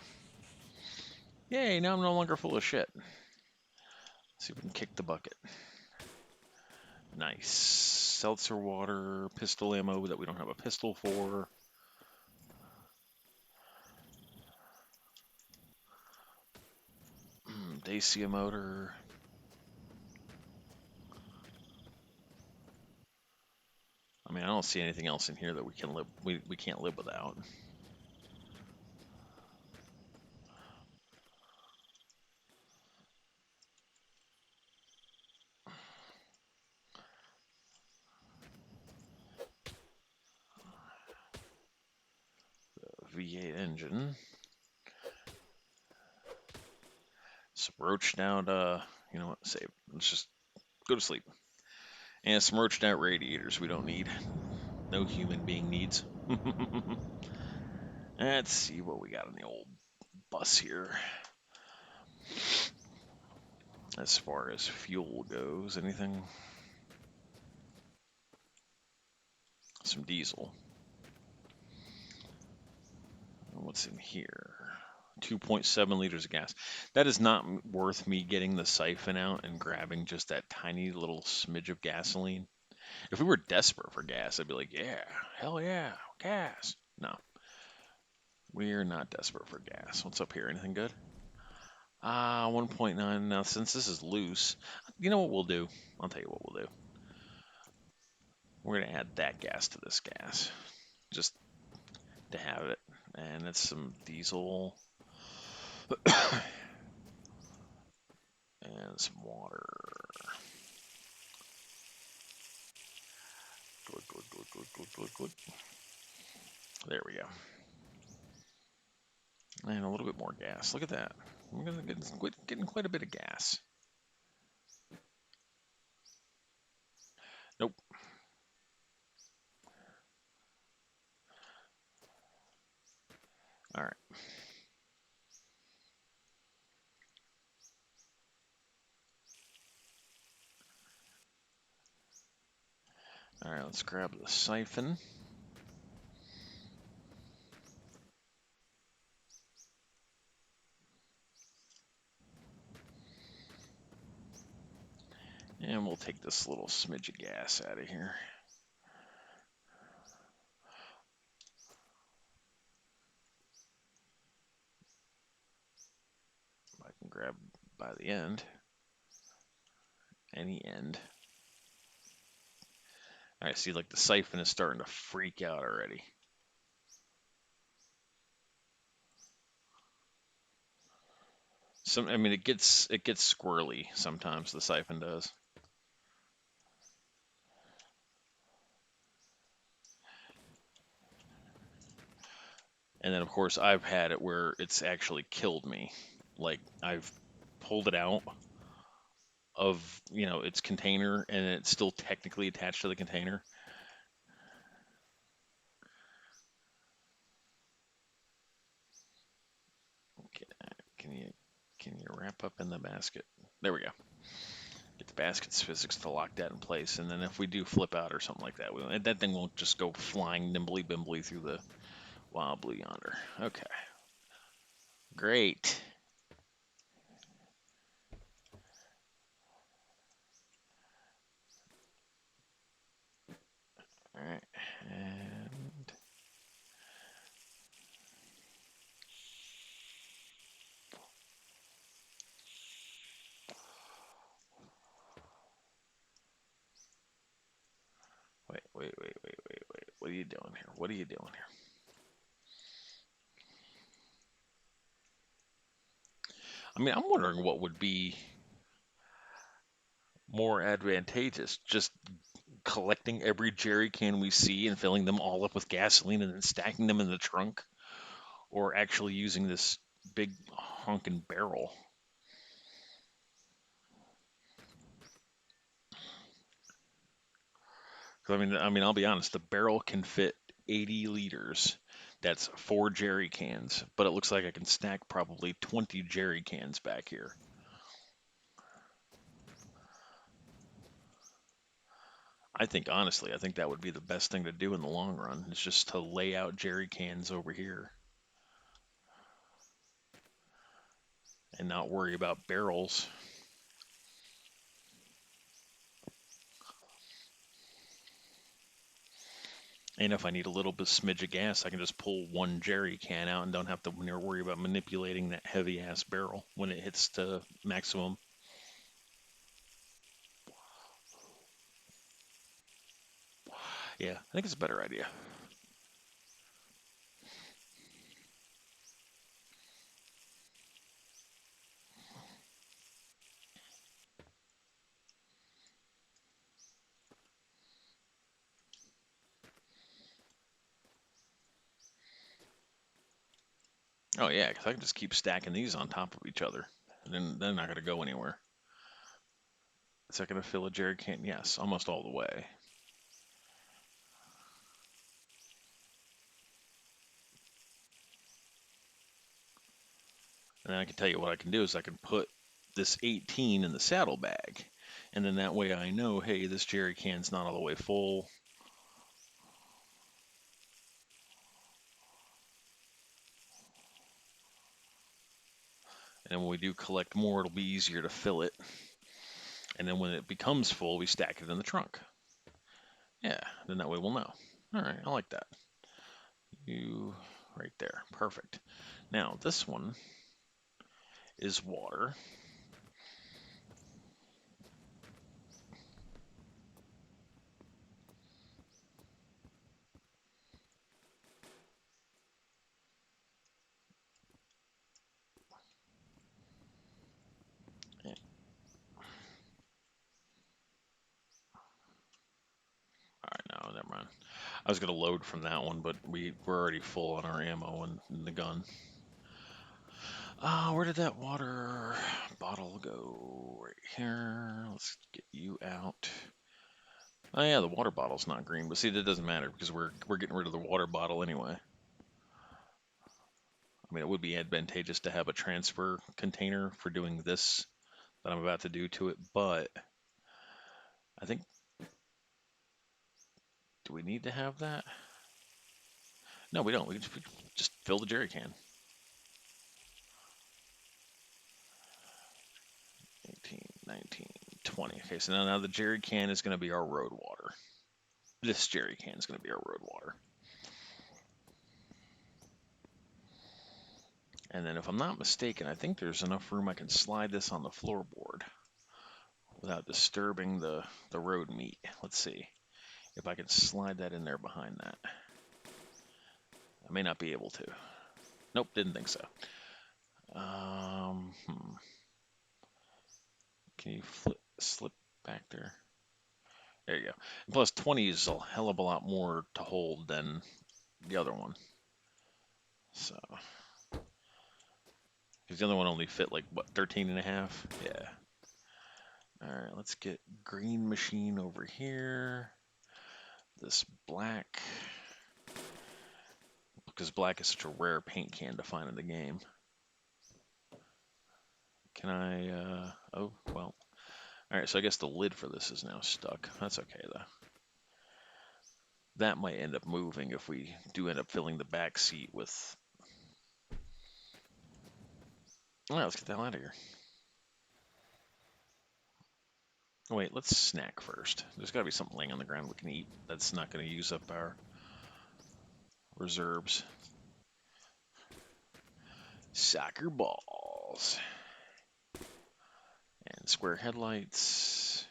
Yay, now I'm no longer full of shit. Let's see if we can kick the bucket. Nice. Seltzer water, pistol ammo that we don't have a pistol for. Dacia motor. I mean, I don't see anything else in here that we can live. We can't live without. V8 engine. Some roached out. You know what? Save. Let's just go to sleep. And some roached out radiators we don't need. No human being needs. Let's see what we got on the old bus here. As far as fuel goes, anything? Some diesel. What's in here? 2.7 liters of gas. That is not worth me getting the siphon out and grabbing just that tiny little smidge of gasoline. If we were desperate for gas, I'd be like, yeah, hell yeah, gas. No, we're not desperate for gas. What's up here? Anything good? 1.9. Now, since this is loose, you know what we'll do? I'll tell you what we'll do. We're going to add that gas to this gas, just to have it. And it's some diesel and some water. Good, good, good, good, good, good, good. There we go. And a little bit more gas. Look at that. We're getting quite a bit of gas. Nope. All right. All right, let's grab the siphon. And we'll take this little smidge of gas out of here. I can grab by the end. Any end. All right, see, like the siphon is starting to freak out already. I mean, it gets squirrely sometimes. The siphon does. And then, of course, I've had it where it's actually killed me. Like, I've pulled it out of, its container and it's still technically attached to the container. Okay, can you wrap up in the basket? There we go. Get the basket's physics to lock that in place, and then if we do flip out or something like that, that thing won't just go flying nimbly bimbly through the wobbly yonder. Okay, great. All right, and wait. What are you doing here? What are you doing here? I mean, I'm wondering what would be more advantageous, just collecting every jerry can we see and filling them all up with gasoline and then stacking them in the trunk, or actually using this big honking barrel. I mean, I'll be honest. The barrel can fit 80 liters. That's 4 jerry cans, but it looks like I can stack probably 20 jerry cans back here. I think that would be the best thing to do in the long run. Is just to lay out jerry cans over here and not worry about barrels. And if I need a little bit smidge of gas, I can just pull one jerry can out and don't have to worry about manipulating that heavy ass barrel when it hits to maximum. Yeah, I think it's a better idea. Oh yeah, because I can just keep stacking these on top of each other. And then they're not going to go anywhere. Is that going to fill a jerry can? Yes, almost all the way. And then I can tell you what I can do is I can put this 18 in the saddlebag. And then that way I know, hey, this jerry can's not all the way full. And when we do collect more, it'll be easier to fill it. And then when it becomes full, we stack it in the trunk. Yeah, then that way we'll know. All right, I like that. You right there. Perfect. Now, this one is water. All right, no, never mind. I was gonna load from that one, but we're already full on our ammo and the gun. Where did that water bottle go? Right here. Let's get you out. Oh yeah, the water bottle's not green, but see that doesn't matter because we're getting rid of the water bottle anyway. I mean, it would be advantageous to have a transfer container for doing this that I'm about to do to it, but I think, do we need to have that? No, we don't. We can just fill the jerry can. 18, 19, 20. Okay, so now the jerry can is going to be our road water. This jerry can is going to be our road water. And then if I'm not mistaken, I think there's enough room I can slide this on the floorboard without disturbing the road meat. Let's see if I can slide that in there behind that. I may not be able to. Nope, didn't think so. Can you slip back there? There you go. And plus 20 is a hell of a lot more to hold than the other one. So, because the other one only fit like, what, 13 and a half? Yeah. All right, let's get green machine over here. This black, because black is such a rare paint can to find in the game. Can I, oh, well. All right, so I guess the lid for this is now stuck. That's okay, though. That might end up moving if we do end up filling the back seat with... All right, let's get the hell out of here. Oh, wait, let's snack first. There's got to be something laying on the ground we can eat that's not going to use up our reserves. Soccer balls. And square headlights.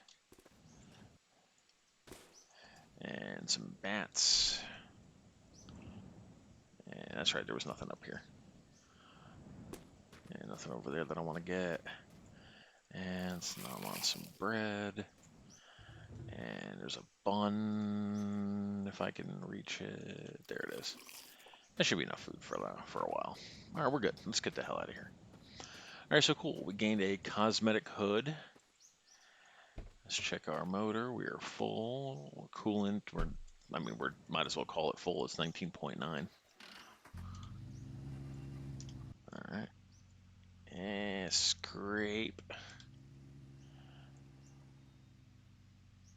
And some bats. And that's right, there was nothing up here. And nothing over there that I want to get. And so now I want some bread. And there's a bun, if I can reach it. There it is. That should be enough food for a while. All right, we're good. Let's get the hell out of here. All right, so cool. We gained a cosmetic hood. Let's check our motor. We are full. Coolant. We might as well call it full. It's 19.9. All right. And scrape.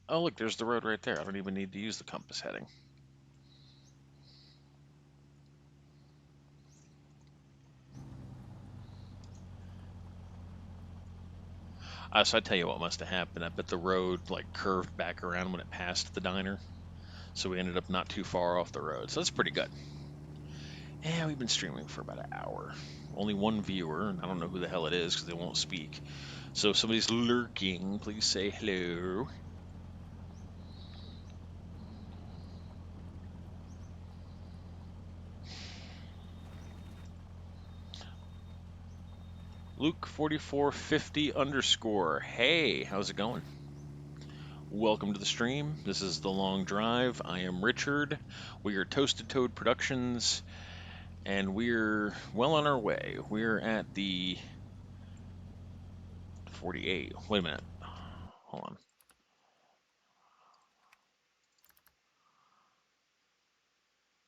Oh, look, there's the road right there. I don't even need to use the compass heading. So I tell you what must have happened. I bet the road like curved back around when it passed the diner. So we ended up not too far off the road. So that's pretty good. Yeah, we've been streaming for about an hour. Only one viewer, and I don't know who the hell it is because they won't speak. So if somebody's lurking, please say hello. Luke4450 underscore. Hey, how's it going? Welcome to the stream. This is The Long Drive. I am Richard. We are Toasted Toad Productions, and we're well on our way. We're at the 48. Wait a minute. Hold on.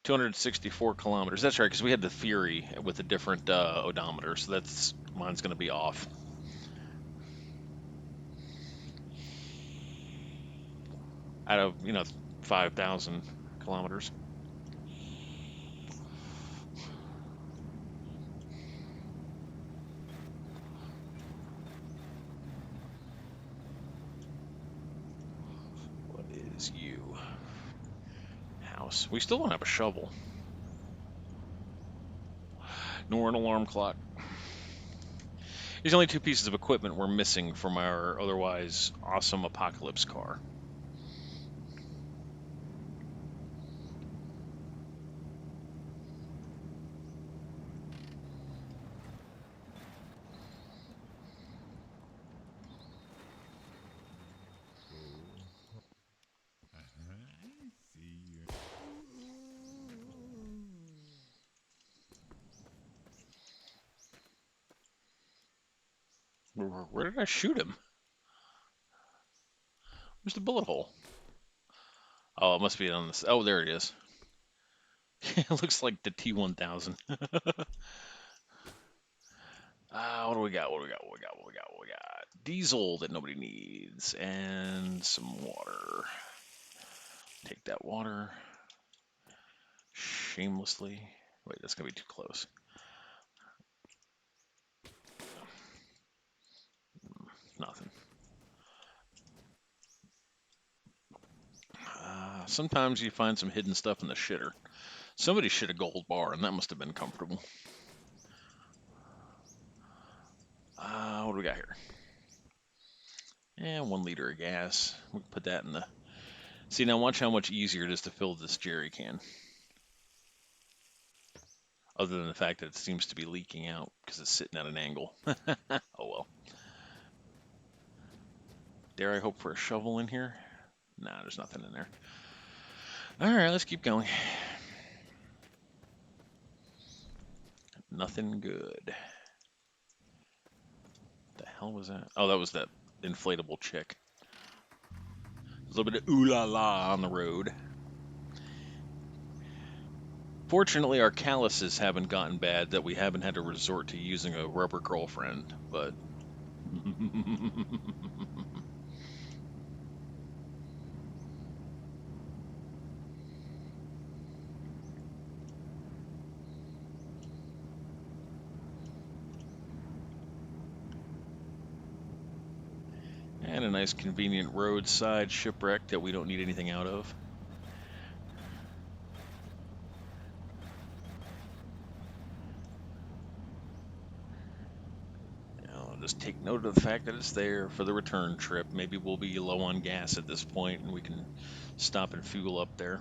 264 kilometers. That's right, because we had the Fury with a different odometer, so mine's going to be off. Out of 5,000 kilometers. What is you? House. We still don't have a shovel. Nor an alarm clock. These only two pieces of equipment we're missing from our otherwise awesome apocalypse car. Where did I shoot him? Where's the bullet hole? Oh, it must be on this. Oh, there it is. It looks like the T1000. What do we got? What do we got? What do we got? What do we got? What do we got? Diesel that nobody needs, and some water. Take that water shamelessly. Wait, that's gonna be too close. Nothing. Sometimes you find some hidden stuff in the shitter. Somebody shit a gold bar, and that must have been comfortable. What do we got here? And 1 liter of gas. We can put that in the. See, now watch how much easier it is to fill this jerry can. Other than the fact that it seems to be leaking out because it's sitting at an angle. Oh well. Dare I hope for a shovel in here? Nah, there's nothing in there. Alright, let's keep going. Nothing good. What the hell was that? Oh, that was that inflatable chick. A little bit of ooh la la on the road. Fortunately, our calluses haven't gotten bad that we haven't had to resort to using a rubber girlfriend, but. And a nice convenient roadside shipwreck that we don't need anything out of. Just take note of the fact that it's there for the return trip. Maybe we'll be low on gas at this point and we can stop and fuel up there.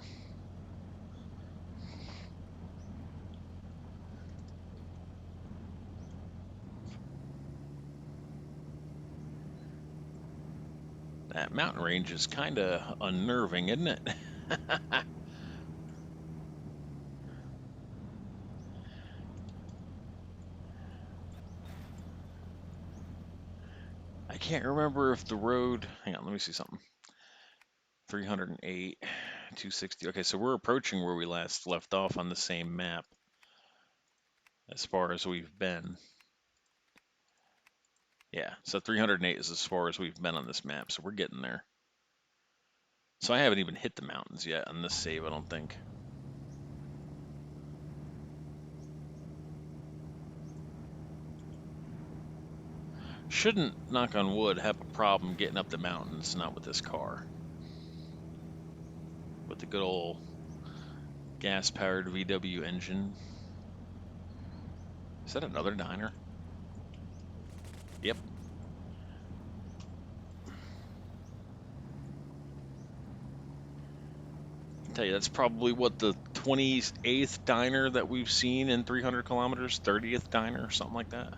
That mountain range is kind of unnerving, isn't it? I can't remember if the road. Hang on, let me see something. 308, 260. Okay, so we're approaching where we last left off on the same map as far as we've been. Yeah, so 308 is as far as we've been on this map, so we're getting there. So I haven't even hit the mountains yet on this save, I don't think. Shouldn't, knock on wood, have a problem getting up the mountains, not with this car. With the good old gas-powered VW engine. Is that another diner? Yep. I tell you, that's probably what the 28th diner that we've seen in 300 kilometers, 30th diner, something like that.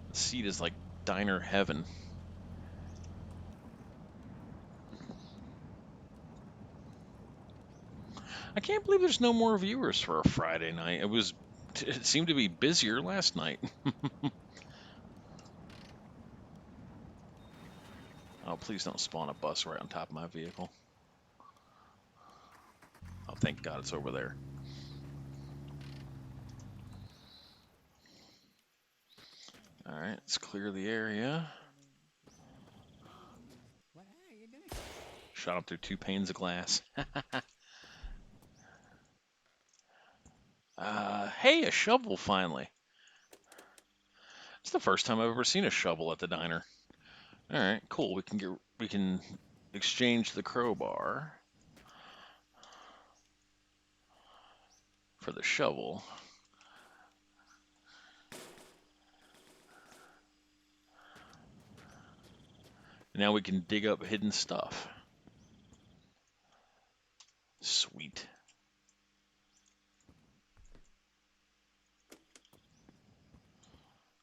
The seat is like diner heaven. I can't believe there's no more viewers for a Friday night. It seemed to be busier last night. Oh, please don't spawn a bus right on top of my vehicle. Oh, thank God it's over there. All right, let's clear the area. Shot him through 2 panes of glass. Hey, a shovel finally. It's the first time I've ever seen a shovel at the diner. All right, cool. We can exchange the crowbar for the shovel. Now we can dig up hidden stuff. Sweet.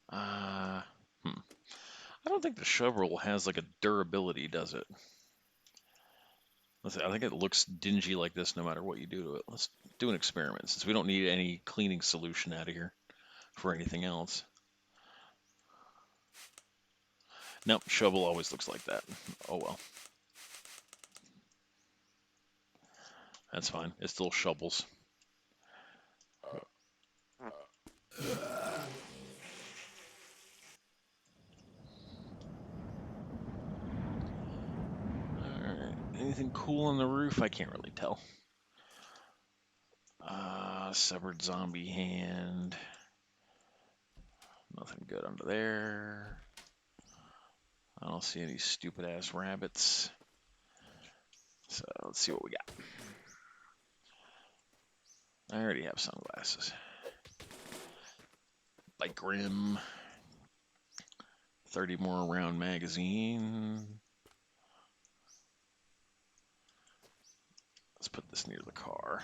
Uh, hmm. I don't think the shovel has like a durability, does it? Let's see, I think it looks dingy like this no matter what you do to it. Let's do an experiment since we don't need any cleaning solution out of here for anything else. Nope, shovel always looks like that. Oh well. That's fine. It still shovels. Alright. Anything cool on the roof? I can't really tell. Severed zombie hand. Nothing good under there. I don't see any stupid ass rabbits. So let's see what we got. I already have sunglasses. Like Grim. 30 more round magazine. Let's put this near the car.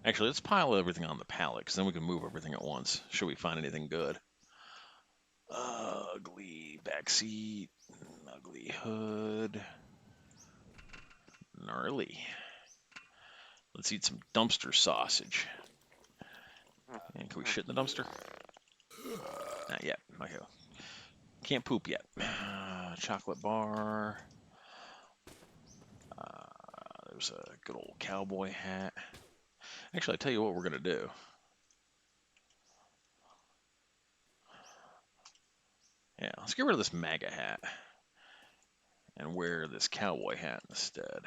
Actually, let's pile everything on the pallet, because then we can move everything at once. Should we find anything good? Ugly backseat. Ugly hood. Gnarly. Let's eat some dumpster sausage. And can we shit in the dumpster? Not yet. Okay. Can't poop yet. Chocolate bar. There's a good old cowboy hat. Actually, I tell you what we're gonna do. Yeah, let's get rid of this MAGA hat and wear this cowboy hat instead.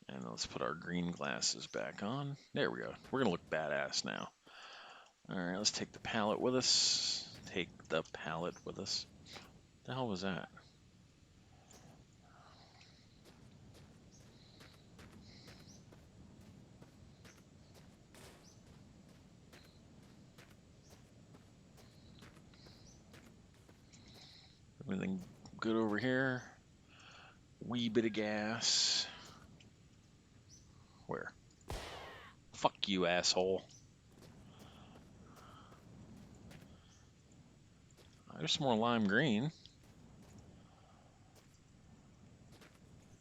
And let's put our green glasses back on. There we go. We're gonna look badass now. All right, let's take the pallet with us. Take the pallet with us. What the hell was that? Everything good over here? Wee bit of gas. Where? Fuck you, asshole. There's some more lime green.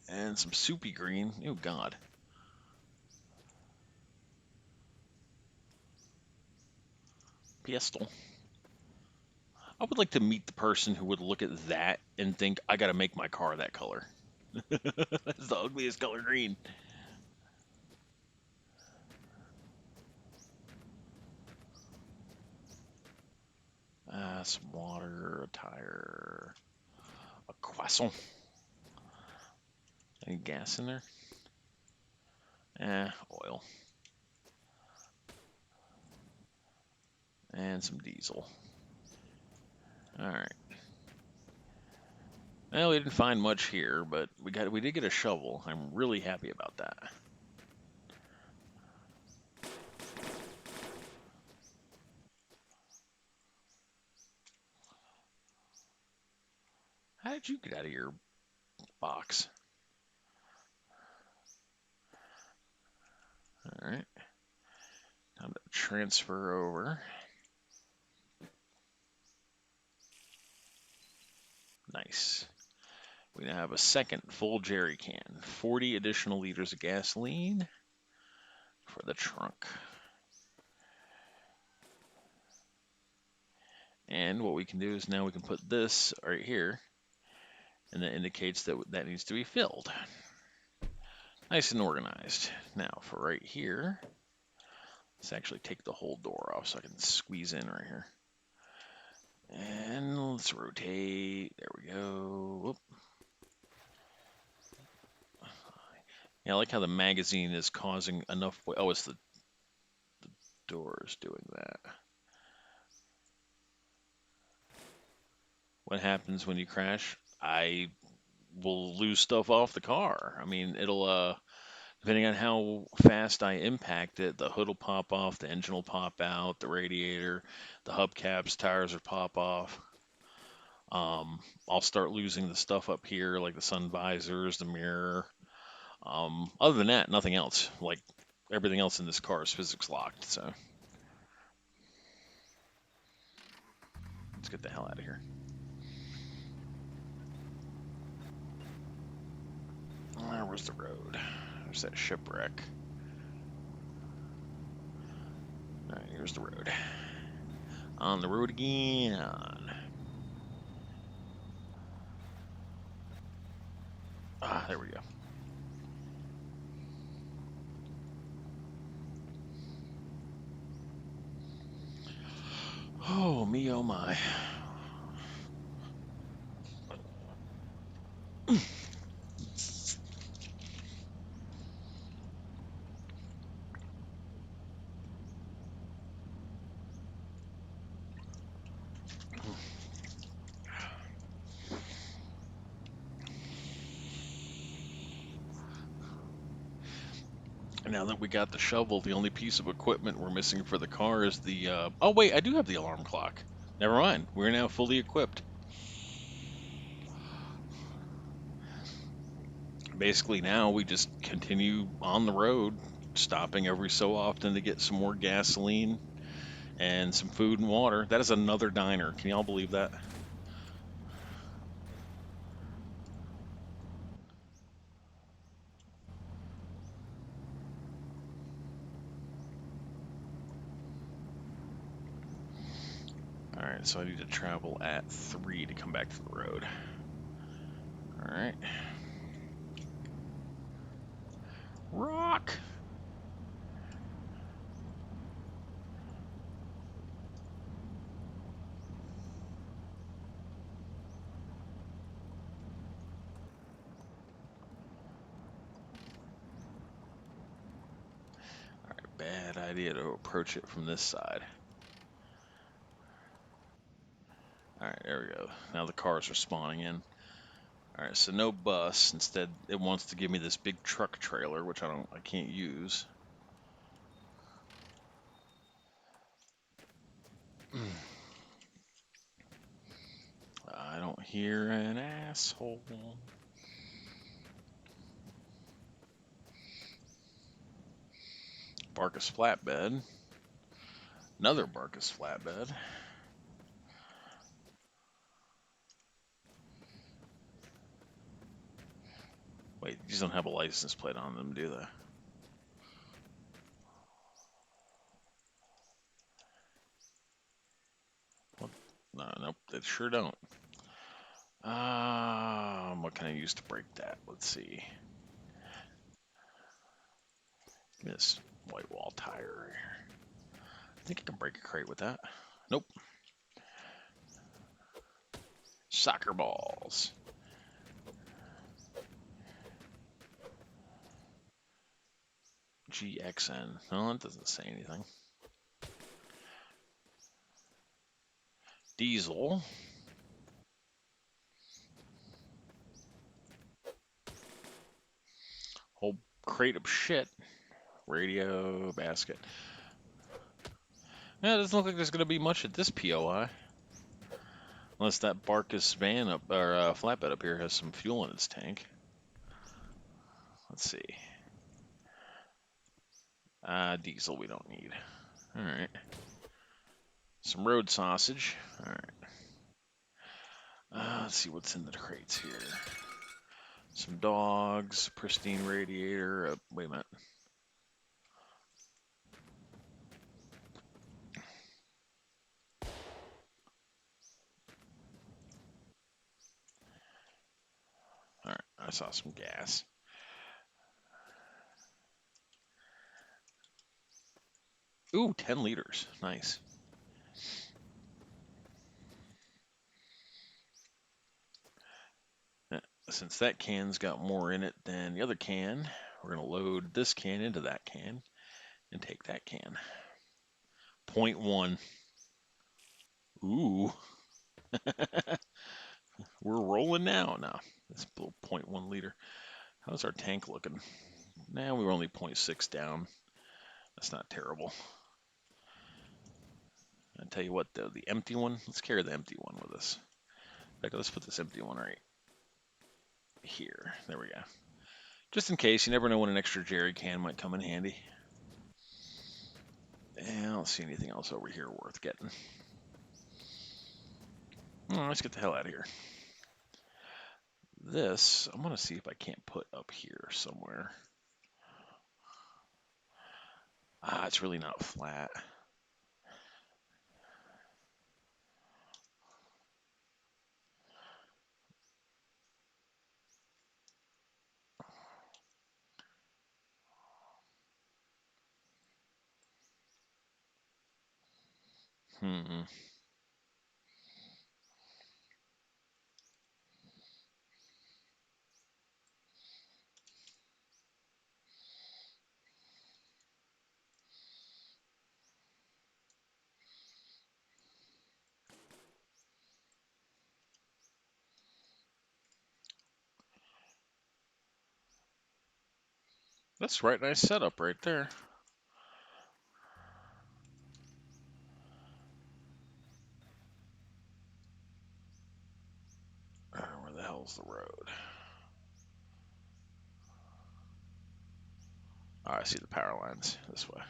And some soupy green. Oh, God. Pistol. I would like to meet the person who would look at that and think, I gotta make my car that color. That's the ugliest color green. Some water, a tire, a croissant. Any gas in there? Oil. And some diesel. Alright. Well, we didn't find much here, but we did get a shovel. I'm really happy about that. How did you get out of your box? Alright. Time to transfer over. Nice. We now have a second full jerry can. 40 additional liters of gasoline for the trunk. And what we can do is now we can put this right here, and that indicates that that needs to be filled. Nice and organized. Now for right here, let's actually take the whole door off so I can squeeze in right here. And let's rotate. There we go. Whoop. Yeah, I like how the magazine is causing enough. Oh, it's the doors doing that. What happens when you crash? I will lose stuff off the car. I mean, it'll Depending on how fast I impact it, the hood will pop off, the engine will pop out, the radiator, the hubcaps, tires will pop off. I'll start losing the stuff up here, like the sun visors, the mirror. Other than that, nothing else. Like everything else in this car is physics locked. So let's get the hell out of here. Where's the road? There's that shipwreck. All right, here's the road. On the road again. There we go. Oh, me, oh my. Now that we got the shovel, the only piece of equipment we're missing for the car is the. Oh, wait, I do have the alarm clock. Never mind. We're now fully equipped. Basically, now we just continue on the road, stopping every so often to get some more gasoline and some food and water. That is another diner. Can y'all believe that? All right, so I need to travel at 3 to come back to the road. All right. Rock! All right, bad idea to approach it from this side. All right, there we go. Now the cars are spawning in. All right, so no bus. Instead, it wants to give me this big truck trailer, which I can't use. I don't hear an asshole. Barkus flatbed. Another Barkus flatbed. Wait, these don't have a license plate on them, do they? What? No, nope, they sure don't. What can I use to break that? Let's see. Give me this white wall tire here. I think I can break a crate with that. Nope. Soccer balls. GXN. No, that doesn't say anything. Diesel. Whole crate of shit. Radio, basket. Yeah, it doesn't look like there's going to be much at this POI. Unless that Barkus van up, or flatbed up here has some fuel in its tank. Let's see. Diesel we don't need. Alright. Some road sausage. Alright. Let's see what's in the crates here. Some dogs, pristine radiator. Wait a minute. Alright, I saw some gas. Ooh, 10 liters. Nice. Since that can's got more in it than the other can, we're going to load this can into that can and take that can. 0.1. Ooh. We're rolling now. No, it's 0.1 liter. How's our tank looking? Now we were only 0.6 down. That's not terrible. I tell you what, though, the empty one. Let's carry the empty one with us. In fact, let's put this empty one right here. There we go. Just in case, you never know when an extra jerry can might come in handy. And I don't see anything else over here worth getting. Let's get the hell out of here. This, I'm going to see if I can't put up here somewhere. It's really not flat. Hmm. That's right, nice setup right there. Where the hell's the road? Oh, I see the power lines this way.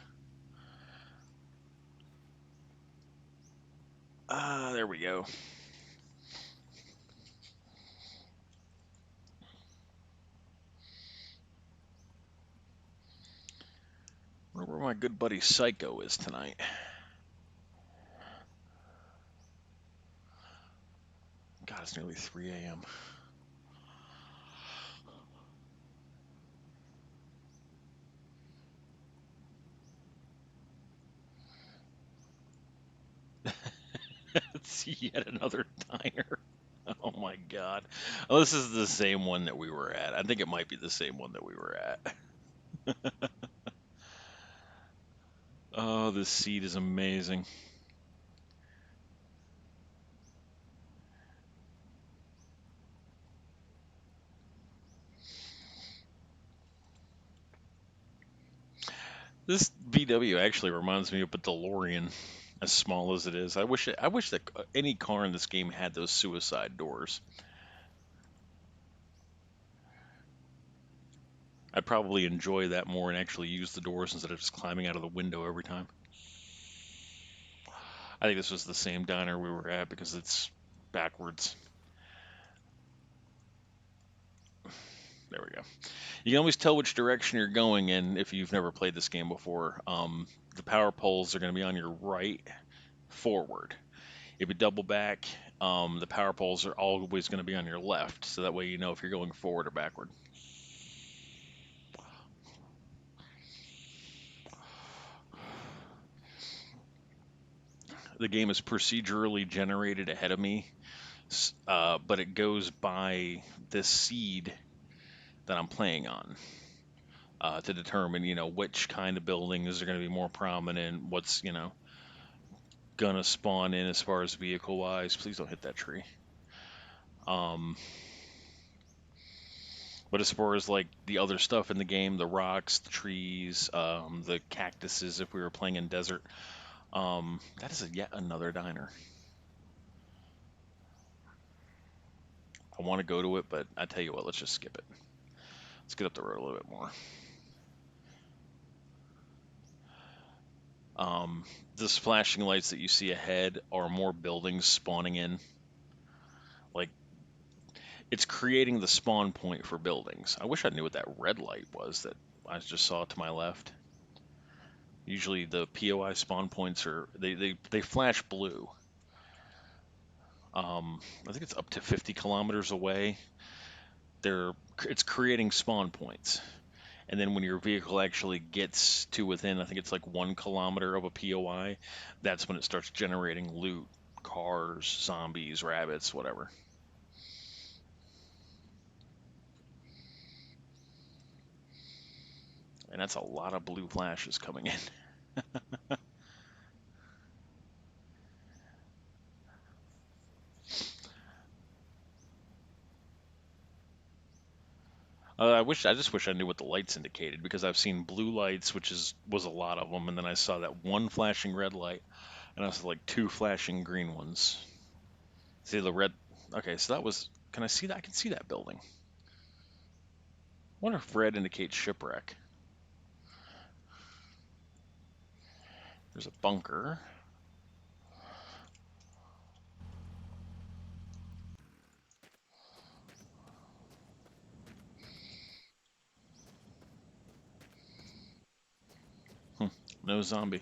There we go. Wonder where my good buddy Psycho is tonight. God, it's nearly 3 a.m. It's yet another diner. Oh my God. Oh, this is the same one that we were at. I think it might be the same one that we were at. Oh, this seat is amazing. This VW actually reminds me of a DeLorean, as small as it is. I wish that any car in this game had those suicide doors. I'd probably enjoy that more and actually use the doors instead of just climbing out of the window every time. I think this was the same diner we were at because it's backwards. There we go. You can always tell which direction you're going in if you've never played this game before. The power poles are going to be on your right, forward. If you double back, the power poles are always going to be on your left, so that way you know if you're going forward or backward. The game is procedurally generated ahead of me, but it goes by this seed that I'm playing on to determine, which kind of buildings are going to be more prominent, what's, gonna spawn in as far as vehicle wise. Please don't hit that tree. Um, but as far as like the other stuff in the game, the rocks, the trees, the cactuses, if we were playing in desert, that is yet another diner. I want to go to it, but I tell you what, let's just skip it. Let's get up the road a little bit more. Um, the flashing lights that you see ahead are more buildings spawning in. Like, it's creating the spawn point for buildings. I wish I knew what that red light was that I just saw to my left. Usually the POI spawn points they flash blue. I think it's up to 50 kilometers away. It's creating spawn points, and then when your vehicle actually gets to within, I think it's like 1 kilometer of a POI, that's when it starts generating loot, cars, zombies, rabbits, whatever. And that's a lot of blue flashes coming in. I just wish I knew what the lights indicated because I've seen blue lights, which was a lot of them, and then I saw that one flashing red light, and I saw like two flashing green ones. See the red? Okay, so that was. Can I see that? I can see that building. I wonder if red indicates shipwreck. There's a bunker. No zombie.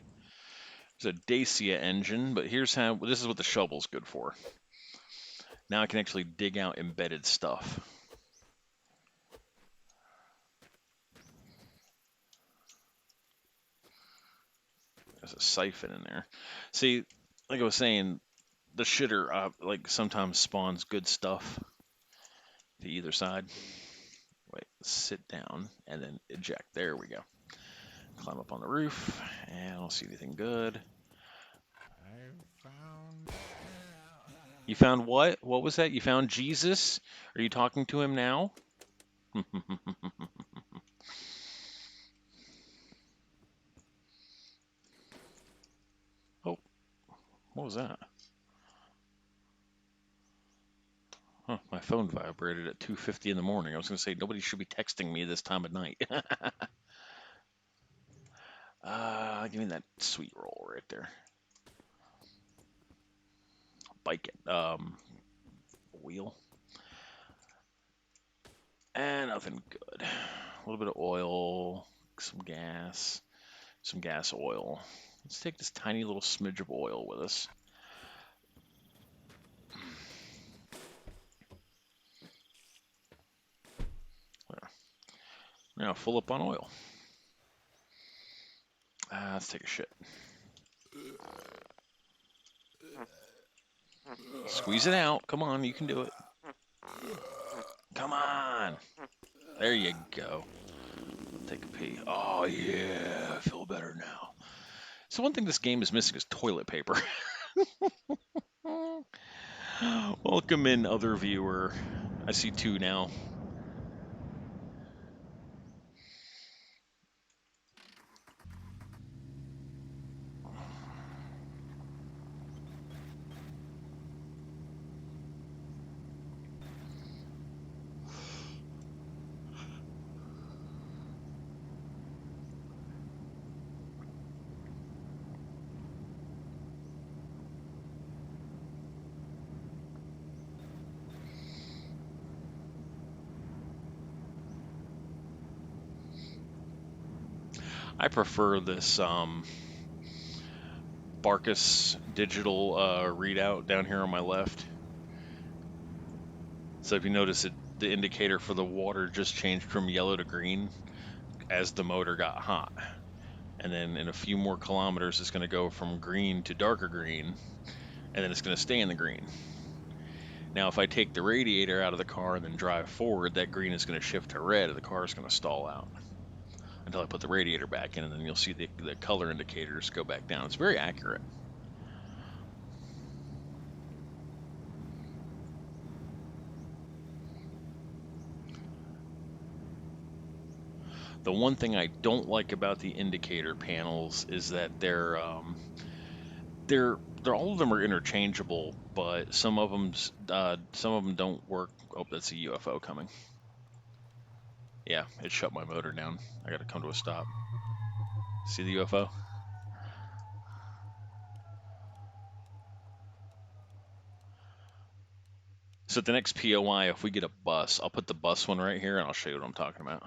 There's a Dacia engine, but here's how. This is what the shovel's good for. Now I can actually dig out embedded stuff. There's a siphon in there. See, like I was saying, the shitter like sometimes spawns good stuff to either side. Wait, sit down and then eject. There we go. Climb up on the roof, and I don't see anything good. You found what? What was that? You found Jesus? Are you talking to him now? Oh, what was that? Huh, my phone vibrated at 2:50 in the morning. I was going to say nobody should be texting me this time of night. Give me that sweet roll right there. Bike it. Wheel. And nothing good. A little bit of oil, some gas oil. Let's take this tiny little smidge of oil with us. There. Now full up on oil. Let's take a shit. Squeeze it out. Come on, you can do it. Come on. There you go. Take a pee. Oh, yeah. I feel better now. So one thing this game is missing is toilet paper. Welcome in, other viewer. I see two now. I prefer this Barkus digital readout down here on my left. So if you notice it, the indicator for the water just changed from yellow to green as the motor got hot. And then in a few more kilometers, it's going to go from green to darker green, and then it's going to stay in the green. Now, if I take the radiator out of the car and then drive forward, that green is going to shift to red, and the car is going to stall out until I put the radiator back in, and then you'll see the color indicators go back down. It's very accurate. The one thing I don't like about the indicator panels is that they're all of them are interchangeable, but some of them don't work. Oh, that's a UFO coming. Yeah, it shut my motor down. I got to come to a stop. See the UFO? So at the next POI, if we get a bus, I'll put the bus one right here, and I'll show you what I'm talking about.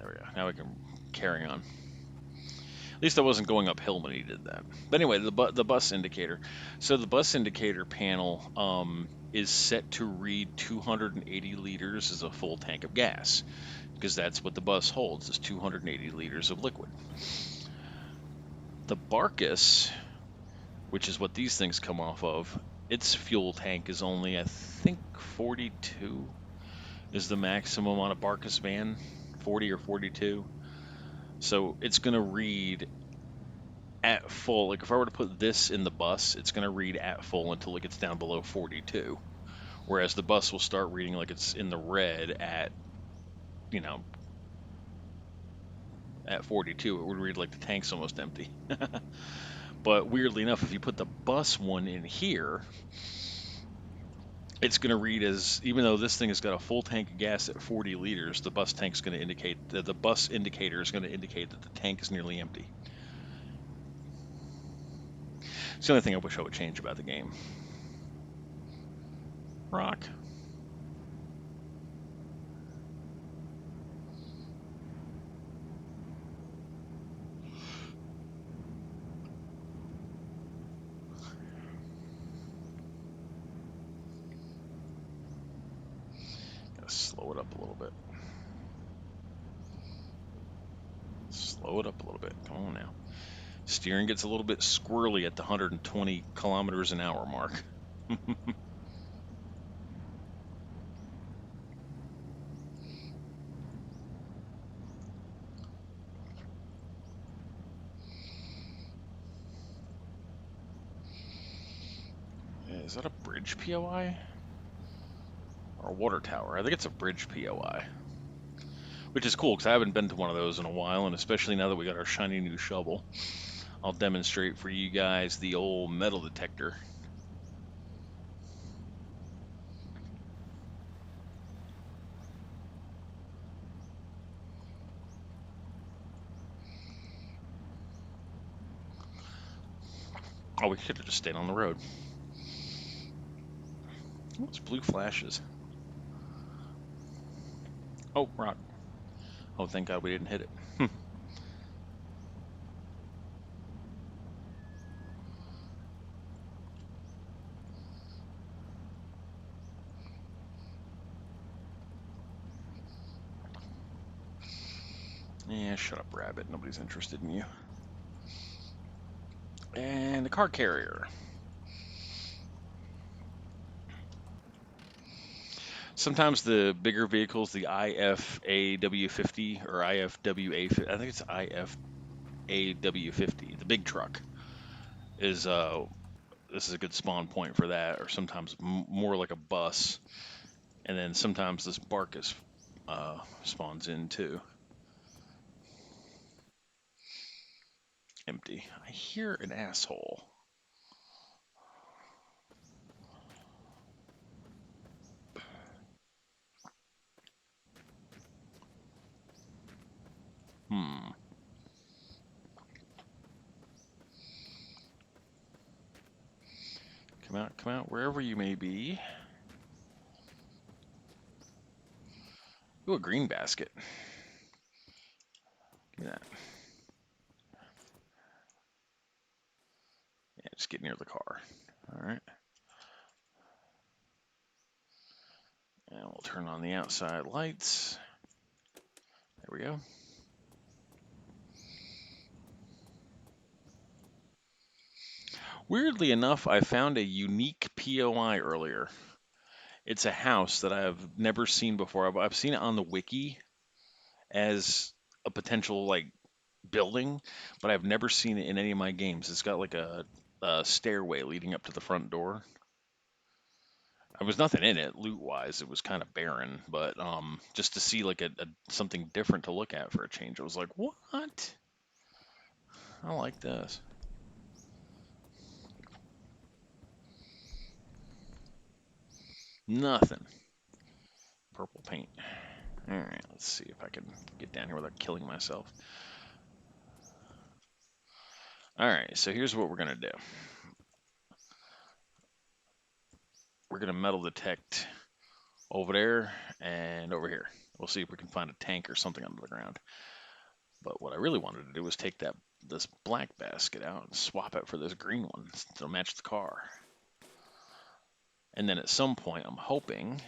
There we go. Now we can carry on. At least I wasn't going uphill when he did that. But anyway, the bus indicator. So the bus indicator panel is set to read 280 liters as a full tank of gas, because that's what the bus holds, is 280 liters of liquid. The Barkus, which is what these things come off of, its fuel tank is only, I think, 42 is the maximum on a Barkus van, 40 or 42. So it's going to read at full. Like if I were to put this in the bus, it's going to read at full until it gets down below 42. Whereas the bus will start reading like it's in the red at, you know, at 42. It would read like the tank's almost empty. But weirdly enough, if you put the bus one in here, it's going to read as, even though this thing has got a full tank of gas at 40 liters, the bus tank's going to indicate, the bus indicator is going to indicate that the tank is nearly empty. It's the only thing I wish I would change about the game. Rock. Gotta slow it up a little bit. Slow it up a little bit. Come on now. Steering gets a little bit squirrely at the 120 kilometers an hour mark. Is that a bridge POI? Or a water tower? I think it's a bridge POI. Which is cool because I haven't been to one of those in a while, and especially now that we got our shiny new shovel. I'll demonstrate for you guys the old metal detector. Oh, we should have just stayed on the road. What's blue flashes? Oh, rock. Oh, thank God we didn't hit it. Yeah, shut up, rabbit. Nobody's interested in you. And the car carrier. Sometimes the bigger vehicles, the IFAW50 or IFWA, I think it's IFAW50, the big truck, is this is a good spawn point for that, or sometimes more like a bus, and then sometimes this Barcus spawns in too. Empty. I hear an asshole. Hmm. Come out, wherever you may be. Ooh, a green basket. Give me that. Yeah, just get near the car. All right. And we'll turn on the outside lights. There we go. Weirdly enough, I found a unique POI earlier. It's a house that I've never seen before. I've seen it on the wiki as a potential like building, but I've never seen it in any of my games. It's got like a stairway leading up to the front door. There was nothing in it loot wise. It was kind of barren, but just to see like a something different to look at for a change, I was like, what? I like this. Nothing. Purple paint. All right, let's see if I can get down here without killing myself. All right, so here's what we're gonna do. We're gonna metal detect over there and over here. We'll see if we can find a tank or something under the ground. But what I really wanted to do was take this black basket out and swap it for this green one to match the car. And then at some point, I'm hoping.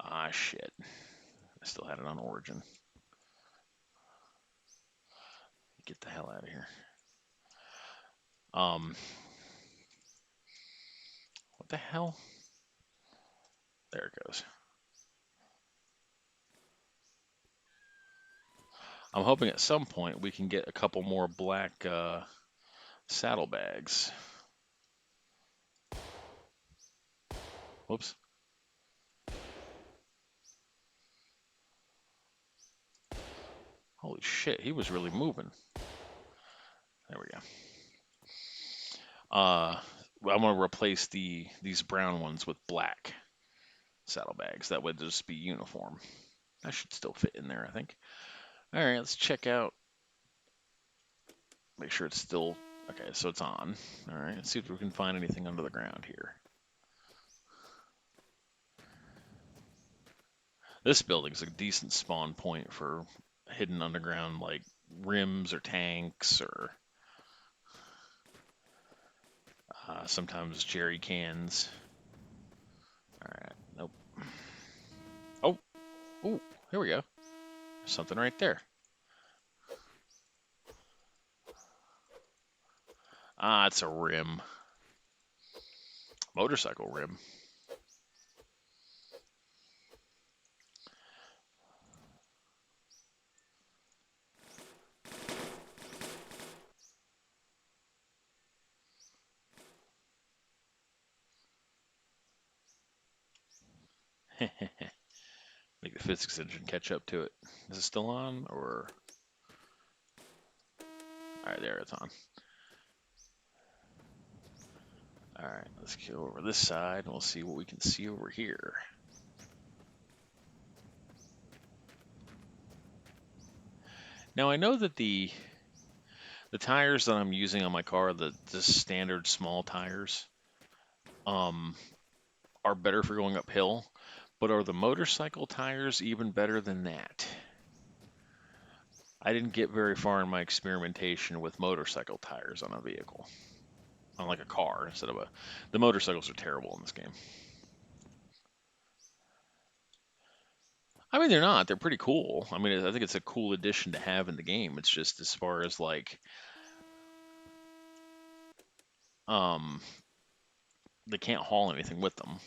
Ah, shit. I still had it on Origin. Get the hell out of here. What the hell? There it goes. I'm hoping at some point we can get a couple more black saddlebags. Whoops. Holy shit, he was really moving. There we go. I'm gonna replace these brown ones with black saddlebags. That way they'll just be uniform. That should still fit in there, I think. All right, let's check out. Make sure it's still okay. So it's on. All right, let's see if we can find anything under the ground here. This building's a decent spawn point for hidden underground, like rims or tanks or sometimes jerry cans. All right, nope. Oh, ooh, here we go. There's something right there. Ah, it's a rim. Motorcycle rim. Make the physics engine catch up to it. Is it still on or? All right, there it's on. All right, let's go over this side and we'll see what we can see over here. Now I know that the tires that I'm using on my car, the standard small tires, um, are better for going uphill. But are the motorcycle tires even better than that? I didn't get very far in my experimentation with motorcycle tires on a vehicle, on like a car instead of a. The motorcycles are terrible in this game. I mean, they're not. They're pretty cool. I mean, I think it's a cool addition to have in the game. It's just as far as like, um, they can't haul anything with them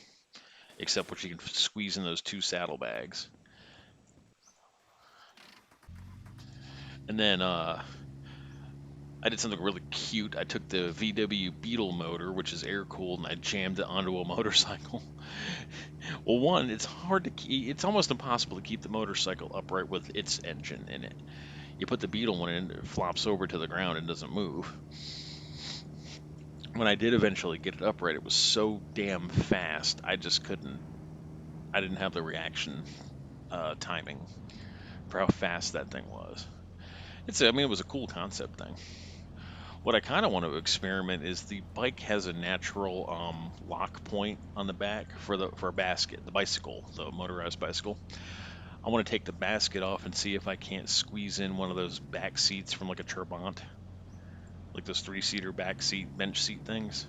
except what you can squeeze in those two saddlebags. And then I did something really cute. I took the VW Beetle motor, which is air cooled, and I jammed it onto a motorcycle. Well, one, it's hard to keep. It's almost impossible to keep the motorcycle upright with its engine in it. You put the Beetle one in, it flops over to the ground and doesn't move. When I did eventually get it upright, it was so damn fast. I just couldn't. I didn't have the reaction timing for how fast that thing was. I mean, it was a cool concept thing. What I kind of want to experiment is the bike has a natural lock point on the back for a basket, the bicycle, the motorized bicycle. I want to take the basket off and see if I can't squeeze in one of those back seats from like a Turbont, like those 3-seater back seat, bench seat things,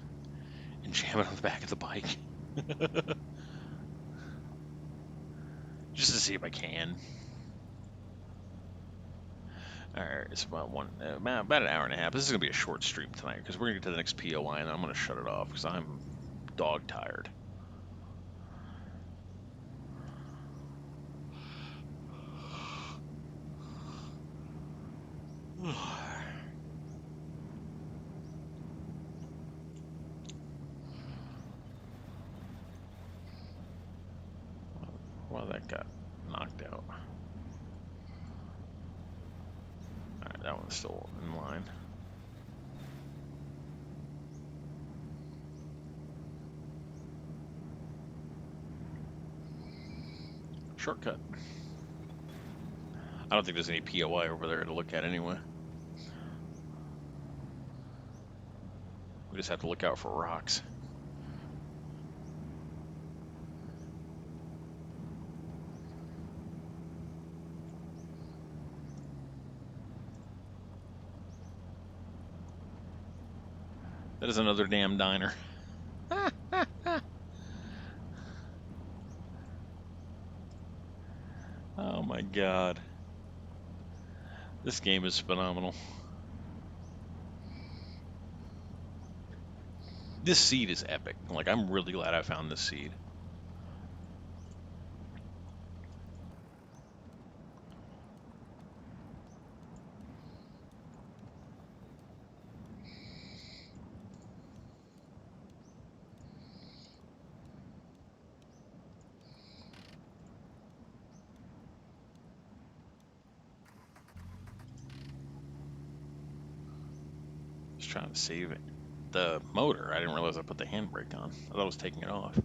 and jam it on the back of the bike. Just to see if I can. Alright, it's about about an hour and a half. This is going to be a short stream tonight because we're going to get to the next POI and I'm going to shut it off because I'm dog tired. Well, that got knocked out. Alright, that one's still in line. Shortcut. I don't think there's any POI over there to look at anyway. We just have to look out for rocks. That is another damn diner. Oh my god. This game is phenomenal. This seed is epic. Like, I'm really glad I found this seed. Just trying to save it. The motor, I didn't realize I put the handbrake on. I thought I was taking it off.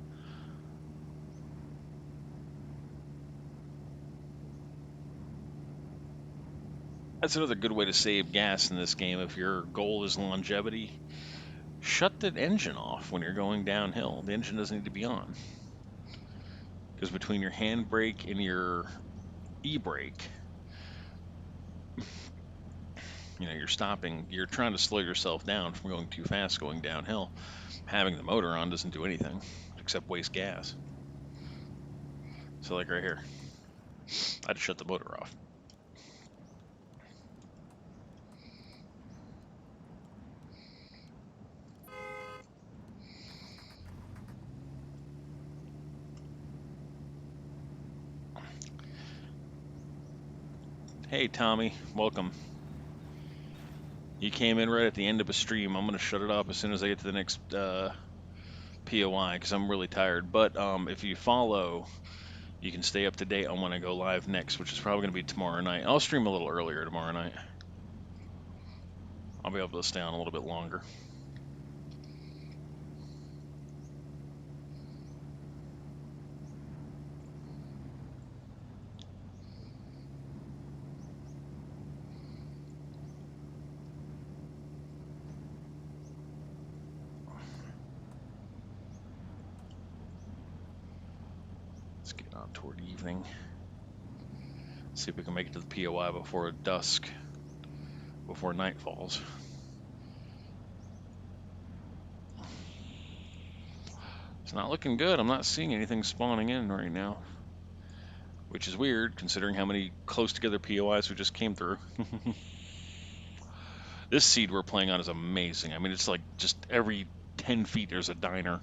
That's another good way to save gas in this game. If your goal is longevity, shut the engine off when you're going downhill. The engine doesn't need to be on. Because between your handbrake and your e-brake, you're stopping, you're trying to slow yourself down from going too fast going downhill. Having the motor on doesn't do anything except waste gas. So like right here, I just shut the motor off. Hey Tommy, welcome. You came in right at the end of a stream. I'm going to shut it off as soon as I get to the next POI because I'm really tired. But if you follow, you can stay up to date on when I go live next, which is probably going to be tomorrow night. I'll stream a little earlier tomorrow night. I'll be able to stay on a little bit longer. Let's get on toward evening. See if we can make it to the POI before dusk, before night falls. It's not looking good. I'm not seeing anything spawning in right now, which is weird considering how many close together POIs we just came through. This seed we're playing on is amazing. I mean, it's like just every 10 feet there's a diner.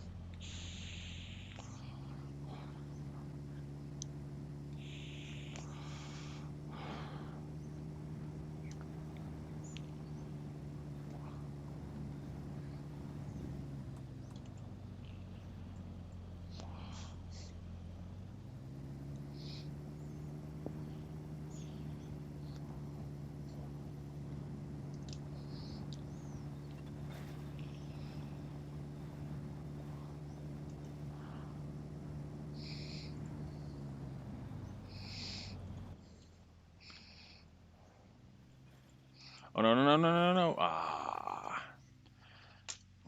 Oh, no, no, no, no, no, no. Ah.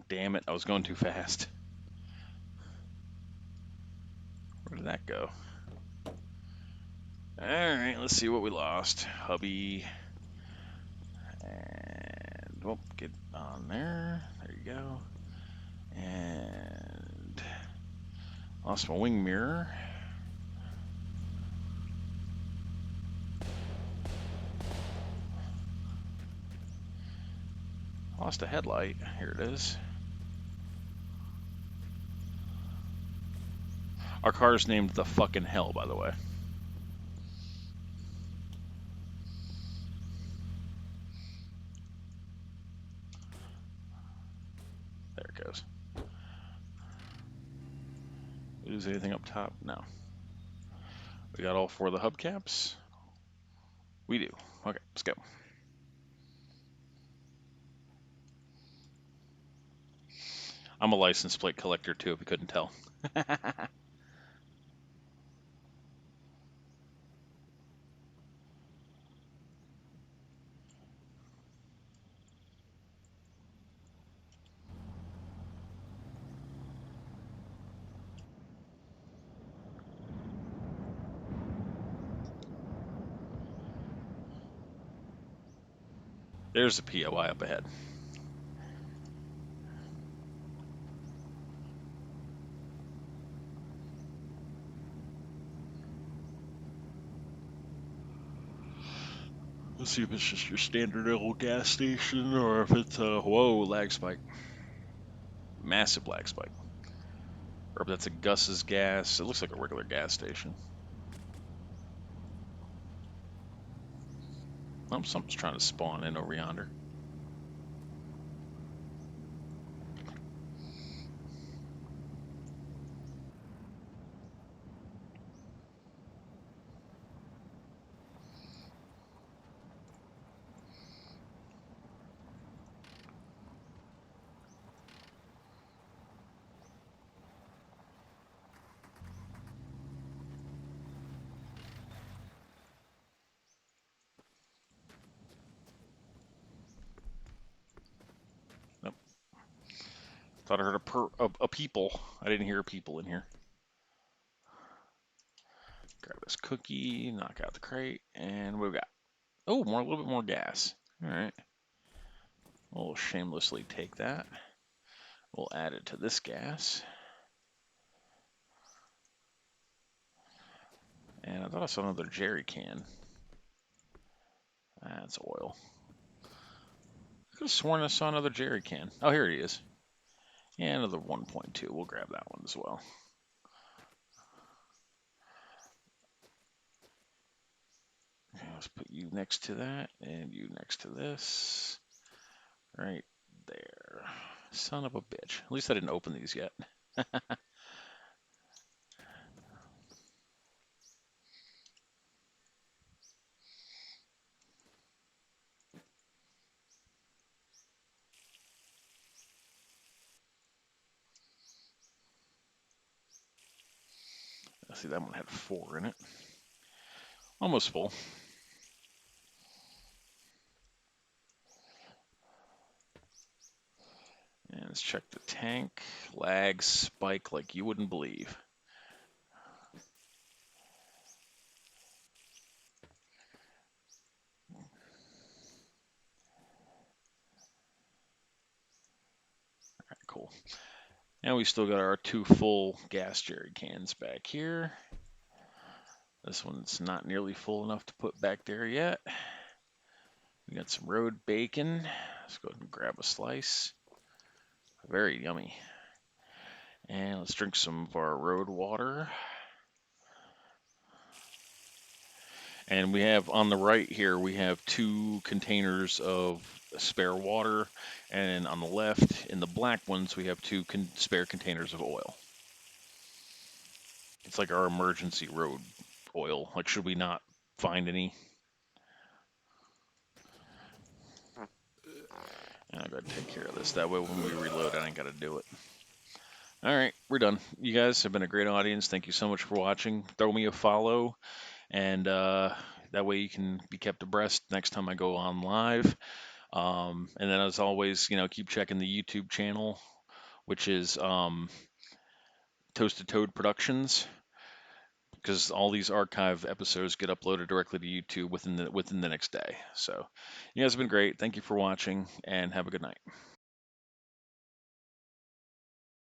Damn it, I was going too fast. Where did that go? Alright, let's see what we lost. Hubby. And, well, get on there. There you go. And lost my wing mirror. Lost a headlight. Here it is. Our car's named the fucking hell, by the way. There it goes. Lose anything up top? No. We got all 4 of the hubcaps? We do. Okay, let's go. I'm a license plate collector too, if you couldn't tell. There's the POI up ahead. Let's see if it's just your standard old gas station or if it's a, whoa, lag spike. Massive lag spike. Or if that's a Gus's gas. It looks like a regular gas station. Oh, something's trying to spawn in over yonder. Thought I heard a people. I didn't hear a people in here. Grab this cookie, knock out the crate, and what we got? Oh, a little bit more gas. All right. We'll shamelessly take that. We'll add it to this gas. And I thought I saw another jerry can. That's oil. I could have sworn I saw another jerry can. Oh, here it is. Yeah, another 1.2. We'll grab that one as well. Okay, let's put you next to that and you next to this. Right there. Son of a bitch. At least I didn't open these yet. I see that one had 4 in it. Almost full. And let's check the tank. Lag spike like you wouldn't believe. Alright, cool. And we still got our 2 full gas jerry cans back here. This one's not nearly full enough to put back there yet. We got some road bacon. Let's go ahead and grab a slice. Very yummy. And let's drink some of our road water. And we have on the right here, we have 2 containers of spare water. And on the left, in the black ones, we have 2 spare containers of oil. It's like our emergency road oil. Like, should we not find any? And I gotta take care of this. That way, when we reload, I ain't gotta do it. All right, we're done. You guys have been a great audience. Thank you so much for watching. Throw me a follow, and that way you can be kept abreast next time I go on live. And then, as always, keep checking the YouTube channel, which is Toasted Toad Productions, because all these archive episodes get uploaded directly to YouTube within the next day. So, you guys have been great. Thank you for watching, and have a good night.